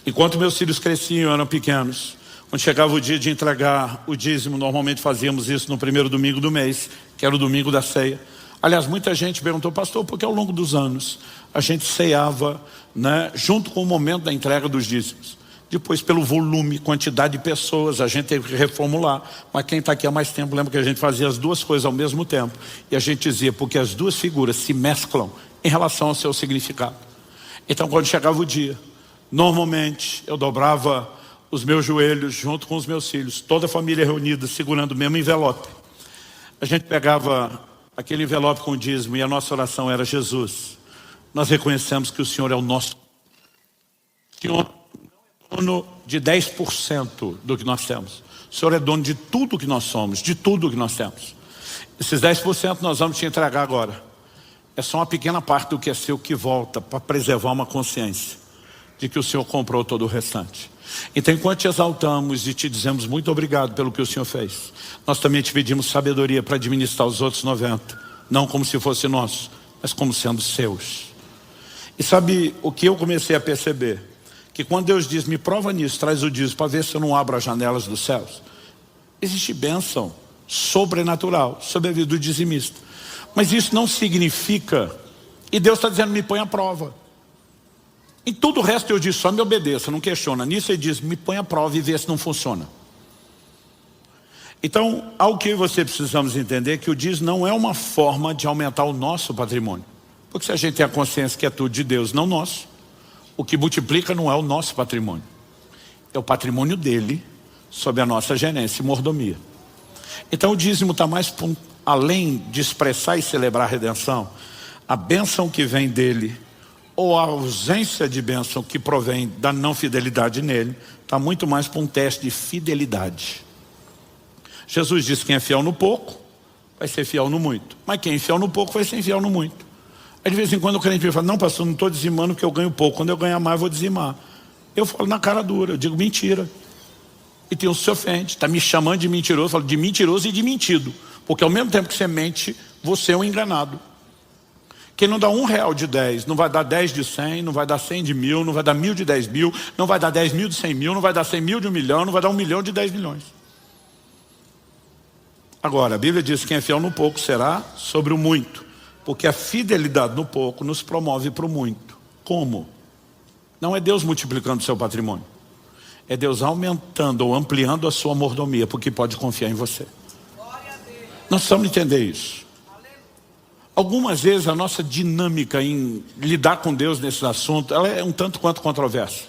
Enquanto meus filhos cresciam, eram pequenos, quando chegava o dia de entregar o dízimo, normalmente fazíamos isso no primeiro domingo do mês, que era o domingo da ceia. Aliás, muita gente perguntou, pastor, porque ao longo dos anos a gente ceava, né, junto com o momento da entrega dos dízimos. Depois, pelo volume, quantidade de pessoas, a gente teve que reformular. Mas quem está aqui há mais tempo lembra que a gente fazia as duas coisas ao mesmo tempo. E a gente dizia, porque as duas figuras se mesclam em relação ao seu significado. Então quando chegava o dia, normalmente eu dobrava os meus joelhos junto com os meus filhos, toda a família reunida, segurando o mesmo envelope. A gente pegava aquele envelope com o dízimo e a nossa oração era, Jesus, nós reconhecemos que o Senhor é o nosso Senhor, é dono de 10% do que nós temos. O Senhor é dono de tudo que nós somos, de tudo que nós temos. Esses 10% nós vamos te entregar agora. É só uma pequena parte do que é seu que volta para preservar uma consciência de que o Senhor comprou todo o restante. Então, enquanto te exaltamos e te dizemos muito obrigado pelo que o Senhor fez, nós também te pedimos sabedoria para administrar os outros 90, não como se fosse nosso, mas como sendo seus. E sabe o que eu comecei a perceber? Que quando Deus diz, me prova nisso, traz o dízimo para ver se eu não abro as janelas dos céus. Existe bênção sobrenatural sobre a vida do dizimista. Mas isso não significa, e Deus está dizendo, me põe à prova. Em tudo o resto eu disse, só me obedeça, não questiona. Nisso ele diz, me põe à prova e vê se não funciona. Então, ao que você precisamos entender que o dízimo não é uma forma de aumentar o nosso patrimônio. Porque se a gente tem a consciência que é tudo de Deus, não nosso, o que multiplica não é o nosso patrimônio. É o patrimônio dele, sob a nossa gerência e mordomia. Então o dízimo está mais além de expressar e celebrar a redenção, a bênção que vem dele, ou a ausência de bênção que provém da não fidelidade nele, está muito mais para um teste de fidelidade. Jesus disse que quem é fiel no pouco, vai ser fiel no muito. Mas quem é fiel no pouco, vai ser fiel no muito. Aí de vez em quando o crente me fala, não pastor, não estou dizimando porque eu ganho pouco. Quando eu ganhar mais, eu vou dizimar. Eu falo na cara dura, eu digo mentira. E tem um que se ofende, está me chamando de mentiroso, eu falo de mentiroso e de mentido. Porque ao mesmo tempo que você mente, você é um enganado. Quem não dá R$1 de 10, não vai dar 10 de 100, não vai dar 100 de 1000, não vai dar 1000 de 10 mil, não vai dar 10 mil de 100 mil, não vai dar 100 mil de 1 milhão, não vai dar 1 milhão de 10 milhões. Agora, a Bíblia diz que quem é fiel no pouco será sobre o muito. Porque a fidelidade no pouco nos promove para o muito. Como? Não é Deus multiplicando o seu patrimônio. É Deus aumentando ou ampliando a sua mordomia, porque pode confiar em você. Nós precisamos entender isso. Algumas vezes a nossa dinâmica em lidar com Deus nesse assunto, ela é um tanto quanto controversa.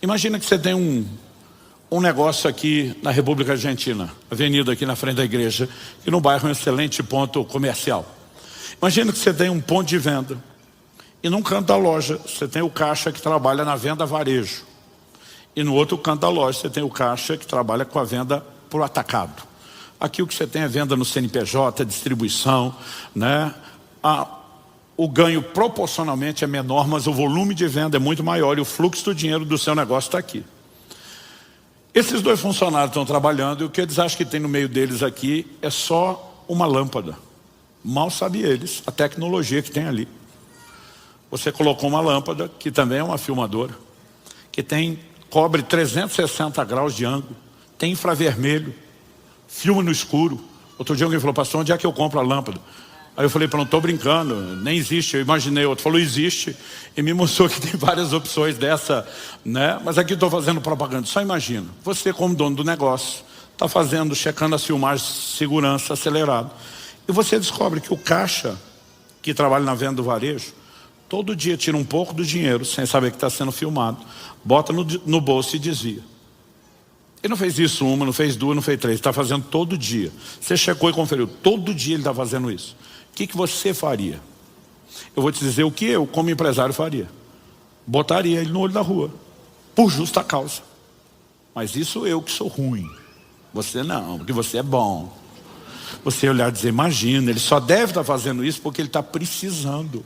Imagina que você tem um negócio aqui na República Argentina, avenida aqui na frente da igreja, que no bairro é um excelente ponto comercial. Imagina que você tem um ponto de venda, e num canto da loja você tem o caixa que trabalha na venda varejo. E no outro canto da loja você tem o caixa que trabalha com a venda por atacado. Aqui o que você tem é venda no CNPJ, distribuição, né? O ganho proporcionalmente é menor, mas o volume de venda é muito maior e o fluxo do dinheiro do seu negócio está aqui. Esses dois funcionários estão trabalhando e o que eles acham que tem no meio deles aqui é só uma lâmpada. Mal sabem eles a tecnologia que tem ali. Você colocou uma lâmpada, que também é uma filmadora, que cobre 360 graus de ângulo, tem infravermelho, filma no escuro. Outro dia alguém falou, pastor, onde é que eu compro a lâmpada? Aí eu falei, não estou brincando, nem existe. Eu imaginei, outro falou, existe. E me mostrou que tem várias opções dessa, né? Mas aqui estou fazendo propaganda. Só imagina, você como dono do negócio, está checando as filmagens de segurança acelerado. E você descobre que o caixa, que trabalha na venda do varejo, todo dia tira um pouco do dinheiro, sem saber que está sendo filmado, bota no bolso e desvia. Ele não fez isso uma, não fez duas, não fez três, está fazendo todo dia. Você checou e conferiu, todo dia ele está fazendo isso. O que você faria? Eu vou te dizer o que eu, como empresário, faria. Botaria ele no olho da rua, por justa causa. Mas isso eu que sou ruim. Você não, porque você é bom. Você olhar e dizer, imagina, ele só deve estar fazendo isso porque ele está precisando.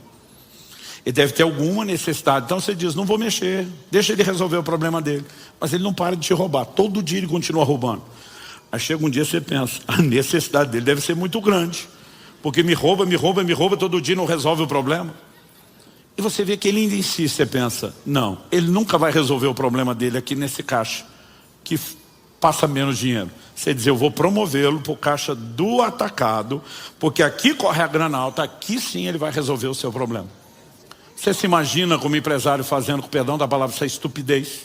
Ele deve ter alguma necessidade. Então você diz, não vou mexer, deixa ele resolver o problema dele. Mas ele não para de te roubar, todo dia ele continua roubando. Aí chega um dia você pensa, a necessidade dele deve ser muito grande. Porque me rouba todo dia e não resolve o problema. E você vê que ele ainda insiste, você pensa, não, ele nunca vai resolver o problema dele aqui nesse caixa, que passa menos dinheiro. Você diz, eu vou promovê-lo para o caixa do atacado, porque aqui corre a grana alta, aqui sim ele vai resolver o seu problema. Você se imagina como empresário fazendo, com perdão da palavra, essa estupidez?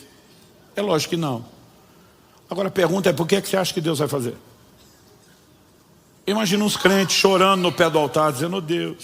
É lógico que não. Agora a pergunta é, por que você acha que Deus vai fazer? Imagina uns crentes chorando no pé do altar, dizendo, oh Deus.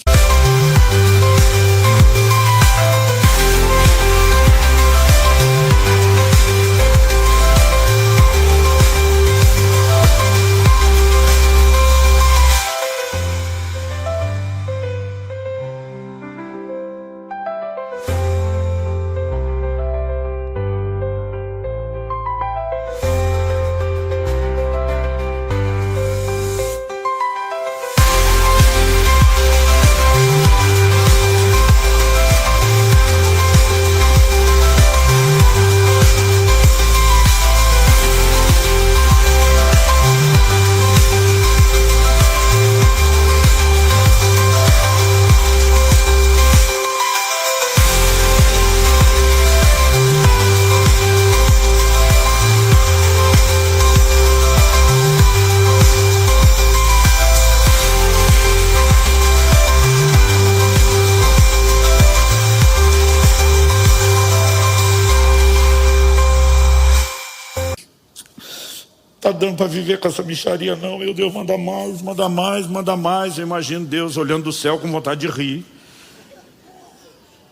dando para viver com essa mixaria não, meu Deus, manda mais, manda mais, manda mais. Eu imagino Deus olhando do céu com vontade de rir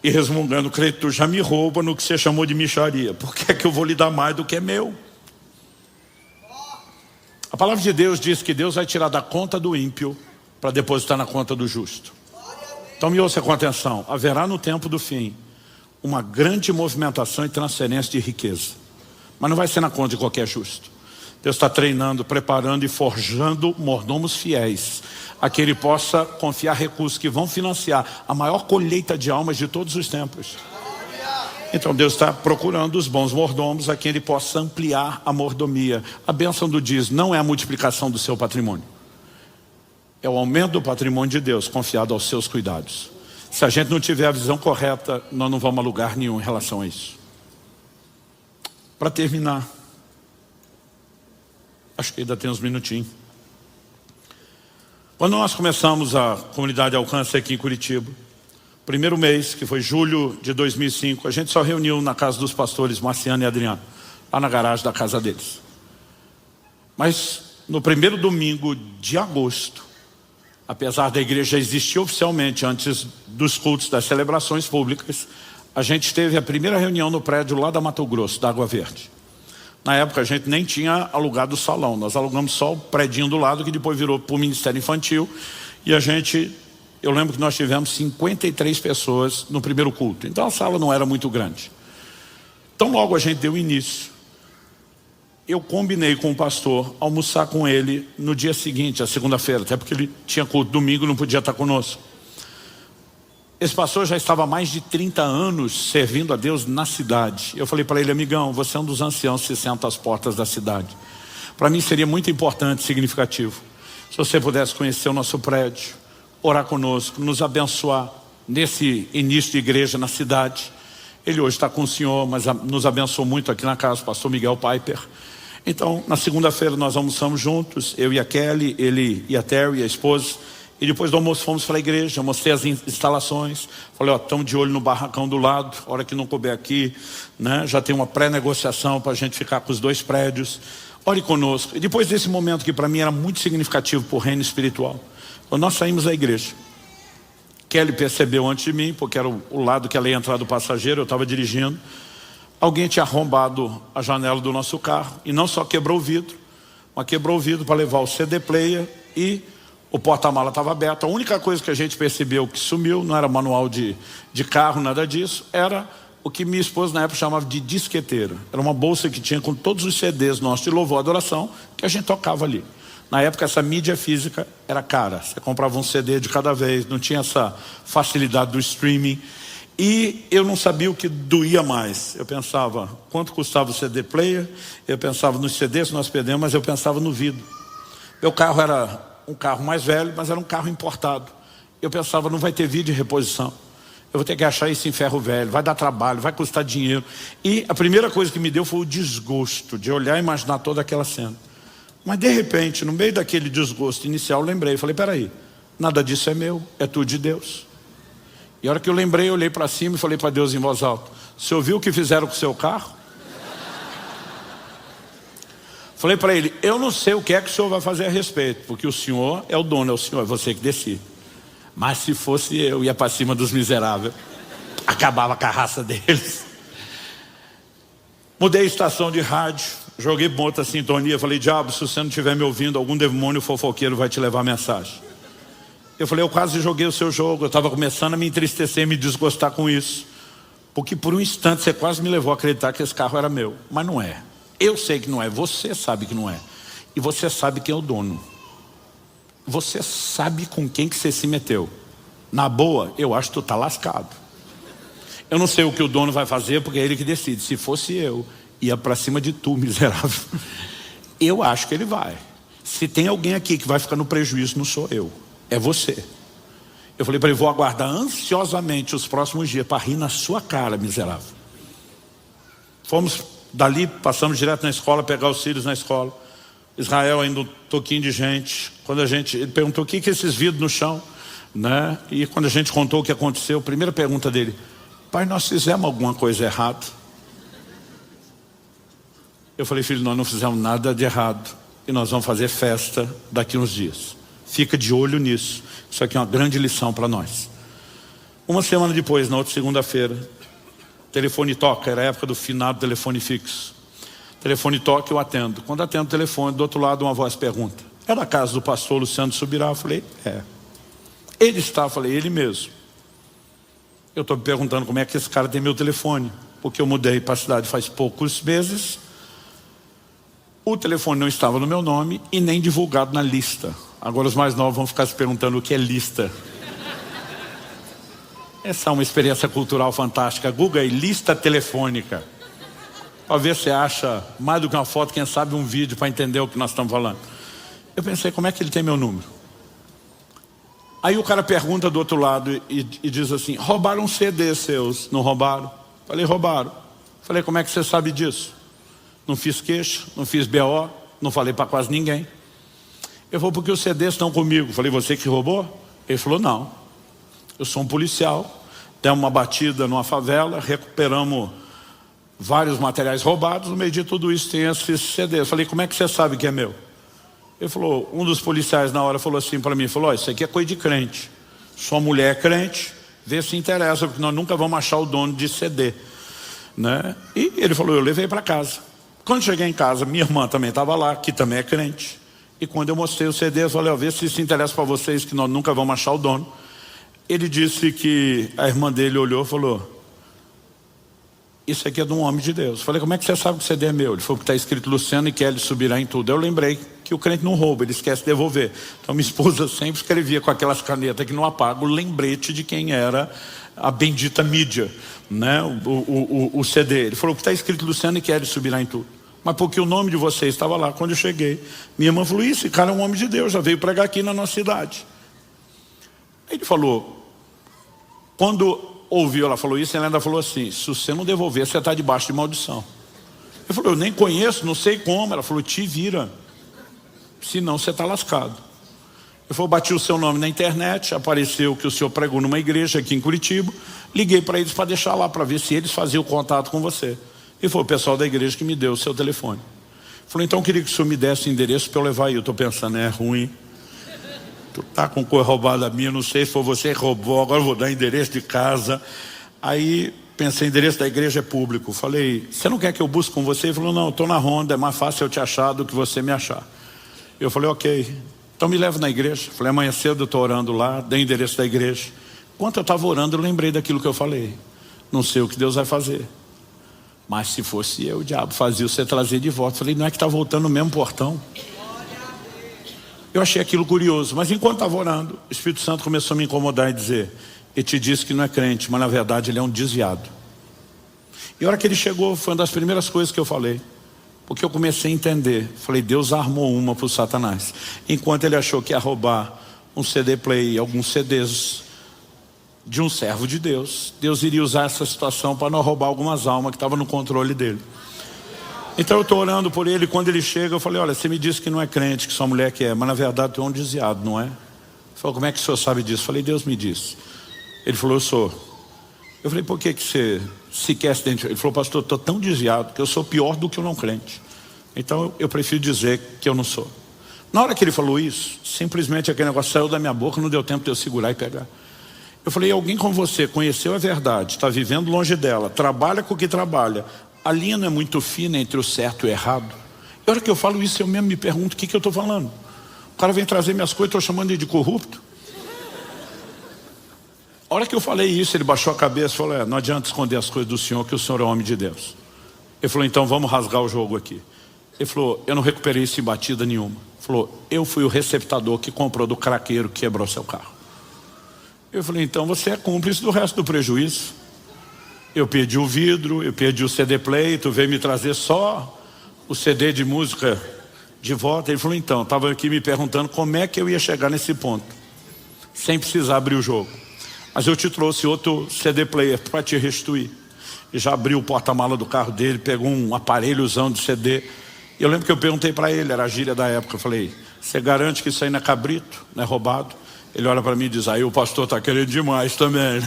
e resmungando: creio que tu já me rouba no que você chamou de mixaria, por que é que eu vou lhe dar mais do que é meu? A palavra de Deus diz que Deus vai tirar da conta do ímpio para depositar na conta do justo. Então me ouça com atenção: haverá no tempo do fim uma grande movimentação e transferência de riqueza, mas não vai ser na conta de qualquer justo. Deus está treinando, preparando e forjando mordomos fiéis, a que Ele possa confiar recursos que vão financiar a maior colheita de almas de todos os tempos. Então Deus está procurando os bons mordomos a quem Ele possa ampliar a mordomia. A bênção do dízimo não é a multiplicação do seu patrimônio, é o aumento do patrimônio de Deus confiado aos seus cuidados. Se a gente não tiver a visão correta, nós não vamos a lugar nenhum em relação a isso. Para terminar, acho que ainda tem uns minutinhos. Quando nós começamos a comunidade Alcance aqui em Curitiba, primeiro mês, que foi julho de 2005, a gente só reuniu na casa dos pastores Marciano e Adriano, lá na garagem da casa deles. Mas no primeiro domingo de agosto, apesar da igreja existir oficialmente antes dos cultos, das celebrações públicas, a gente teve a primeira reunião no prédio lá da Mato Grosso, da Água Verde. Na época a gente nem tinha alugado o salão, nós alugamos só o prédio do lado, que depois virou para o Ministério Infantil. E eu lembro que nós tivemos 53 pessoas no primeiro culto, então a sala não era muito grande. Então logo a gente deu início, eu combinei com o pastor almoçar com ele no dia seguinte, a segunda-feira, até porque ele tinha culto domingo, não podia estar conosco. Esse pastor já estava há mais de 30 anos servindo a Deus na cidade. Eu falei para ele: amigão, você é um dos anciãos que se senta às portas da cidade. Para mim seria muito importante, significativo, se você pudesse conhecer o nosso prédio, orar conosco, nos abençoar nesse início de igreja na cidade. Ele hoje está com o senhor, mas nos abençoou muito aqui na casa, o pastor Miguel Piper. Então, na segunda-feira nós almoçamos juntos, eu e a Kelly, ele e a Terry, a esposa. E depois do almoço fomos para a igreja, mostrei as instalações. Falei: ó, estamos de olho no barracão do lado, a hora que não couber aqui, né, já tem uma pré-negociação para a gente ficar com os 2 prédios. Ore conosco. E depois desse momento, que para mim era muito significativo para o reino espiritual, quando nós saímos da igreja, Kelly percebeu antes de mim, porque era o lado que ela ia entrar do passageiro, eu estava dirigindo. Alguém tinha arrombado a janela do nosso carro, e não só quebrou o vidro, mas quebrou o vidro para levar o CD player, e o porta-mala estava aberto. A única coisa que a gente percebeu que sumiu, não era manual de carro, nada disso, era o que minha esposa na época chamava de disqueteira. Era uma bolsa que tinha com todos os CDs nossos de louvor e adoração, que a gente tocava ali. Na época essa mídia física era cara, você comprava um CD de cada vez, não tinha essa facilidade do streaming. E eu não sabia o que doía mais. Eu pensava, quanto custava o CD player? Eu pensava nos CDs que nós perdemos, mas eu pensava no vidro. Meu carro era um carro mais velho, mas era um carro importado. Eu pensava: não vai ter vídeo de reposição, eu vou ter que achar isso em ferro velho, vai dar trabalho, vai custar dinheiro. E a primeira coisa que me deu foi o desgosto de olhar e imaginar toda aquela cena. Mas de repente, no meio daquele desgosto inicial, eu lembrei, falei: peraí, nada disso é meu, é tudo de Deus. E a hora que eu lembrei, eu olhei para cima e falei para Deus em voz alta: você ouviu o que fizeram com o seu carro? Falei para ele: eu não sei o que é que o senhor vai fazer a respeito, porque o senhor é o dono, é o senhor, é você que decide. Mas se fosse eu, ia para cima dos miseráveis, acabava com a raça deles. Mudei a estação de rádio, joguei para outra sintonia, falei: diabo, se você não estiver me ouvindo, algum demônio fofoqueiro vai te levar a mensagem. Eu falei: eu quase joguei o seu jogo, eu estava começando a me entristecer e me desgostar com isso, porque por um instante você quase me levou a acreditar que esse carro era meu, mas não é. Eu sei que não é, você sabe que não é. E você sabe quem é o dono. Você sabe com quem que você se meteu. Na boa, eu acho que tu tá lascado. Eu não sei o que o dono vai fazer, porque é ele que decide. Se fosse eu, ia para cima de tu, miserável. Eu acho que ele vai. Se tem alguém aqui que vai ficar no prejuízo, não sou eu, é você. Eu falei para ele: vou aguardar ansiosamente os próximos dias para rir na sua cara, miserável. Fomos dali, passamos direto na escola, pegar os filhos na escola. Israel ainda um toquinho de gente. Quando ele perguntou: o que é esses vidros no chão, né? E quando a gente contou o que aconteceu, a primeira pergunta dele: pai, nós fizemos alguma coisa errada? Eu falei: filho, nós não fizemos nada de errado. e nós vamos fazer festa daqui uns dias. Fica de olho nisso. Isso aqui é uma grande lição para nós. Uma semana depois, na outra segunda-feira, telefone toca, era a época do finado telefone fixo. Telefone toca, eu atendo. Quando atendo o telefone, do outro lado uma voz pergunta: é da casa do pastor Luciano Subirá? Eu falei: é. Ele está? Eu falei: ele mesmo. Eu estou me perguntando como é que esse cara tem meu telefone, porque eu mudei para a cidade faz poucos meses. O telefone não estava no meu nome e nem divulgado na lista. Agora os mais novos vão ficar se perguntando o que é lista. Essa é uma experiência cultural fantástica. Google aí, lista telefônica. Para ver se acha mais do que uma foto, quem sabe um vídeo para entender o que nós estamos falando. Eu pensei: como é que ele tem meu número? Aí o cara pergunta do outro lado e diz assim: roubaram CDs seus, não roubaram? Falei: roubaram. Falei: como é que você sabe disso? Não fiz queixa, não fiz BO, não falei para quase ninguém. Ele falou: porque os CDs estão comigo. Falei: você que roubou? Ele falou: não, eu sou um policial, demos uma batida numa favela, recuperamos vários materiais roubados, no meio de tudo isso tem esses CDs. Falei: como é que você sabe que é meu? Ele falou, um dos policiais na hora falou assim para mim, falou: isso aqui é coisa de crente, sua mulher é crente, vê se interessa, porque nós nunca vamos achar o dono de CD, né? E ele falou: eu levei para casa. Quando cheguei em casa, minha irmã também estava lá, que também é crente. E quando eu mostrei o CD, eu falei: ó, vê se isso interessa para vocês, que nós nunca vamos achar o dono. Ele disse que a irmã dele olhou e falou: isso aqui é de um homem de Deus. Eu falei: como é que você sabe que o CD é meu? Ele falou: que está escrito Luciano e Kelly Subirá em tudo. Eu lembrei que o crente não rouba, ele esquece de devolver. Então minha esposa sempre escrevia com aquelas canetas que não apagam o lembrete de quem era a bendita mídia, né? O CD. Ele falou que está escrito Luciano e Kelly Subirá em tudo. Mas porque o nome de vocês estava lá quando eu cheguei. Minha irmã falou: esse cara é um homem de Deus, já veio pregar aqui na nossa cidade. Aí ele falou, quando ouviu ela falou isso, ela ainda falou assim: se você não devolver, você está debaixo de maldição. Eu falei: eu nem conheço, não sei como. Ela falou: te vira, senão você está lascado. Eu falei: bati o seu nome na internet, apareceu que o senhor pregou numa igreja aqui em Curitiba, liguei para eles para deixar lá, para ver se eles faziam o contato com você. E foi o pessoal da igreja que me deu o seu telefone. Falei: então eu queria que o senhor me desse o endereço para eu levar aí. Eu estou pensando: é ruim, tu tá com coisa roubada minha, não sei se foi você que roubou, agora eu vou dar endereço de casa. Aí pensei: endereço da igreja é público. Falei: você não quer que eu busque com você? Ele falou: não, eu estou na Honda, é mais fácil eu te achar do que você me achar. Eu falei: ok, então me leva na igreja. Falei: amanhã cedo eu estou orando lá, dei o endereço da igreja. Enquanto eu estava orando, eu lembrei daquilo que eu falei: não sei o que Deus vai fazer, mas se fosse eu, o diabo fazia você trazer de volta. Falei: não é que está voltando no mesmo portão? Eu achei aquilo curioso, mas enquanto estava orando, o Espírito Santo começou a me incomodar e dizer: ele te disse que não é crente, mas na verdade ele é um desviado. E a hora que ele chegou, foi uma das primeiras coisas que eu falei, porque eu comecei a entender. Falei: Deus armou uma para o Satanás. Enquanto ele achou que ia roubar um CD play, alguns CDs de um servo de Deus, Deus iria usar essa situação para não roubar algumas almas que estavam no controle dele. Então eu estou orando por ele. Quando ele chega, eu falei: olha, você me disse que não é crente, que sua mulher que é, mas na verdade tu é um desviado, não é? Ele falou: como é que o senhor sabe disso? Eu falei: Deus me disse. Ele falou: eu sou. Eu falei: por que você sequer se identifica? Ele falou: pastor, eu estou tão desviado que eu sou pior do que o não crente. Então eu prefiro dizer que eu não sou. Na hora que ele falou isso, simplesmente aquele negócio saiu da minha boca, não deu tempo de eu segurar e pegar. Eu falei: alguém como você conheceu a verdade, está vivendo longe dela, trabalha com o que trabalha, a linha não é muito fina entre o certo e o errado. E a hora que eu falo isso, eu mesmo me pergunto: o que eu estou falando? O cara vem trazer minhas coisas, estou chamando ele de corrupto. A hora que eu falei isso, ele baixou a cabeça e falou: não adianta esconder as coisas do senhor, que o senhor é homem de Deus. Ele falou: então vamos rasgar o jogo aqui. Ele falou: eu não recuperei isso em batida nenhuma. Ele falou: eu fui o receptador que comprou do craqueiro que quebrou seu carro. Eu falei: então você é cúmplice do resto do prejuízo. Eu perdi o vidro, eu perdi o CD play, tu veio me trazer só o CD de música de volta. Ele falou: então, estava aqui me perguntando como é que eu ia chegar nesse ponto, sem precisar abrir o jogo. Mas eu te trouxe outro CD player para te restituir. E já abriu o porta-mala do carro dele, pegou um aparelhozão de CD. E eu lembro que eu perguntei para ele, era a gíria da época, eu falei: você garante que isso aí não é cabrito, não é roubado? Ele olha para mim e diz: aí o pastor está querendo demais também.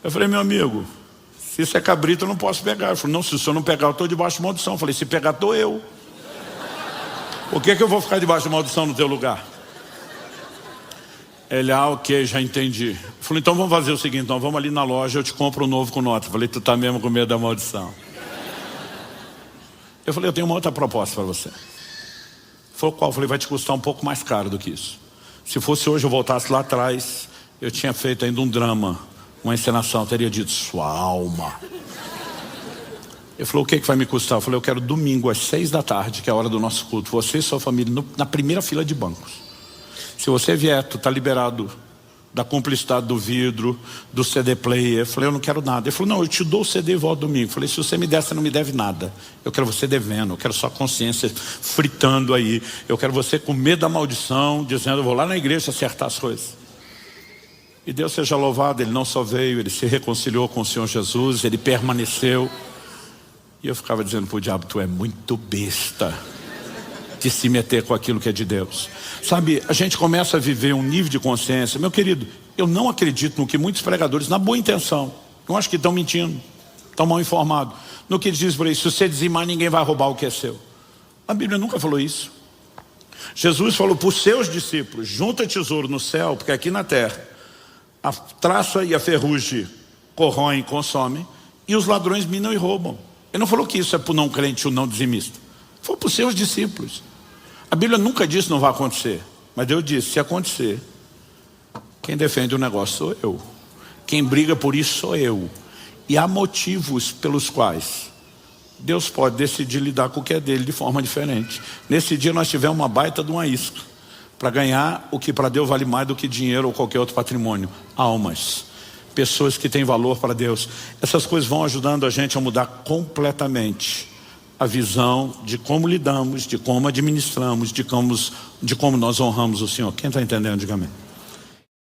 Eu falei: meu amigo, se isso é cabrito eu não posso pegar. Ele falou: não, se o senhor não pegar eu estou debaixo de maldição. Eu falei: se pegar estou eu. Por que eu vou ficar debaixo de maldição no teu lugar? Ele, ok, já entendi. Eu falei, então vamos fazer o seguinte, então vamos ali na loja, eu te compro um novo com nota. Eu falei, tu tá mesmo com medo da maldição? Eu falei, eu tenho uma outra proposta para você. Ele falou, qual? Eu falei, vai te custar um pouco mais caro do que isso. Se fosse hoje eu voltasse lá atrás, eu tinha feito ainda um drama, uma encenação, eu teria dito, sua alma. Ele falou, o que vai me custar? Eu falei, eu quero domingo às 6 da tarde, que é a hora do nosso culto, você e sua família na primeira fila de bancos. Se você vier, tu tá liberado da cumplicidade do vidro, do CD player. Eu falei, eu não quero nada. Ele falou, não, eu te dou o CD e volto domingo. Eu falei, se você me der, você não me deve nada. Eu quero você devendo, eu quero sua consciência fritando aí. Eu quero você com medo da maldição, dizendo, eu vou lá na igreja acertar as coisas. E Deus seja louvado, ele não só veio, ele se reconciliou com o Senhor Jesus, ele permaneceu. E eu ficava dizendo pro diabo, tu é muito besta de se meter com aquilo que é de Deus. Sabe, a gente começa a viver um nível de consciência. Meu querido, eu não acredito no que muitos pregadores, na boa intenção, eu acho que estão mentindo, estão mal informados, no que diz por aí, se você dizimar, ninguém vai roubar o que é seu. A Bíblia nunca falou isso. Jesus falou para os seus discípulos, junta tesouro no céu, porque aqui na terra a traça e a ferrugem corroem e consomem, e os ladrões minam e roubam. Ele não falou que isso é para o não crente ou não dizimista. Foi para os seus discípulos. A Bíblia nunca disse não vai acontecer, mas Deus disse, se acontecer, quem defende o negócio sou eu, quem briga por isso sou eu. E há motivos pelos quais Deus pode decidir lidar com o que é dele de forma diferente. Nesse dia nós tivemos uma baita de uma isca para ganhar o que para Deus vale mais do que dinheiro ou qualquer outro patrimônio: almas, pessoas que têm valor para Deus. Essas coisas vão ajudando a gente a mudar completamente a visão de como lidamos, de como administramos, de como nós honramos o Senhor. Quem está entendendo, diga amém.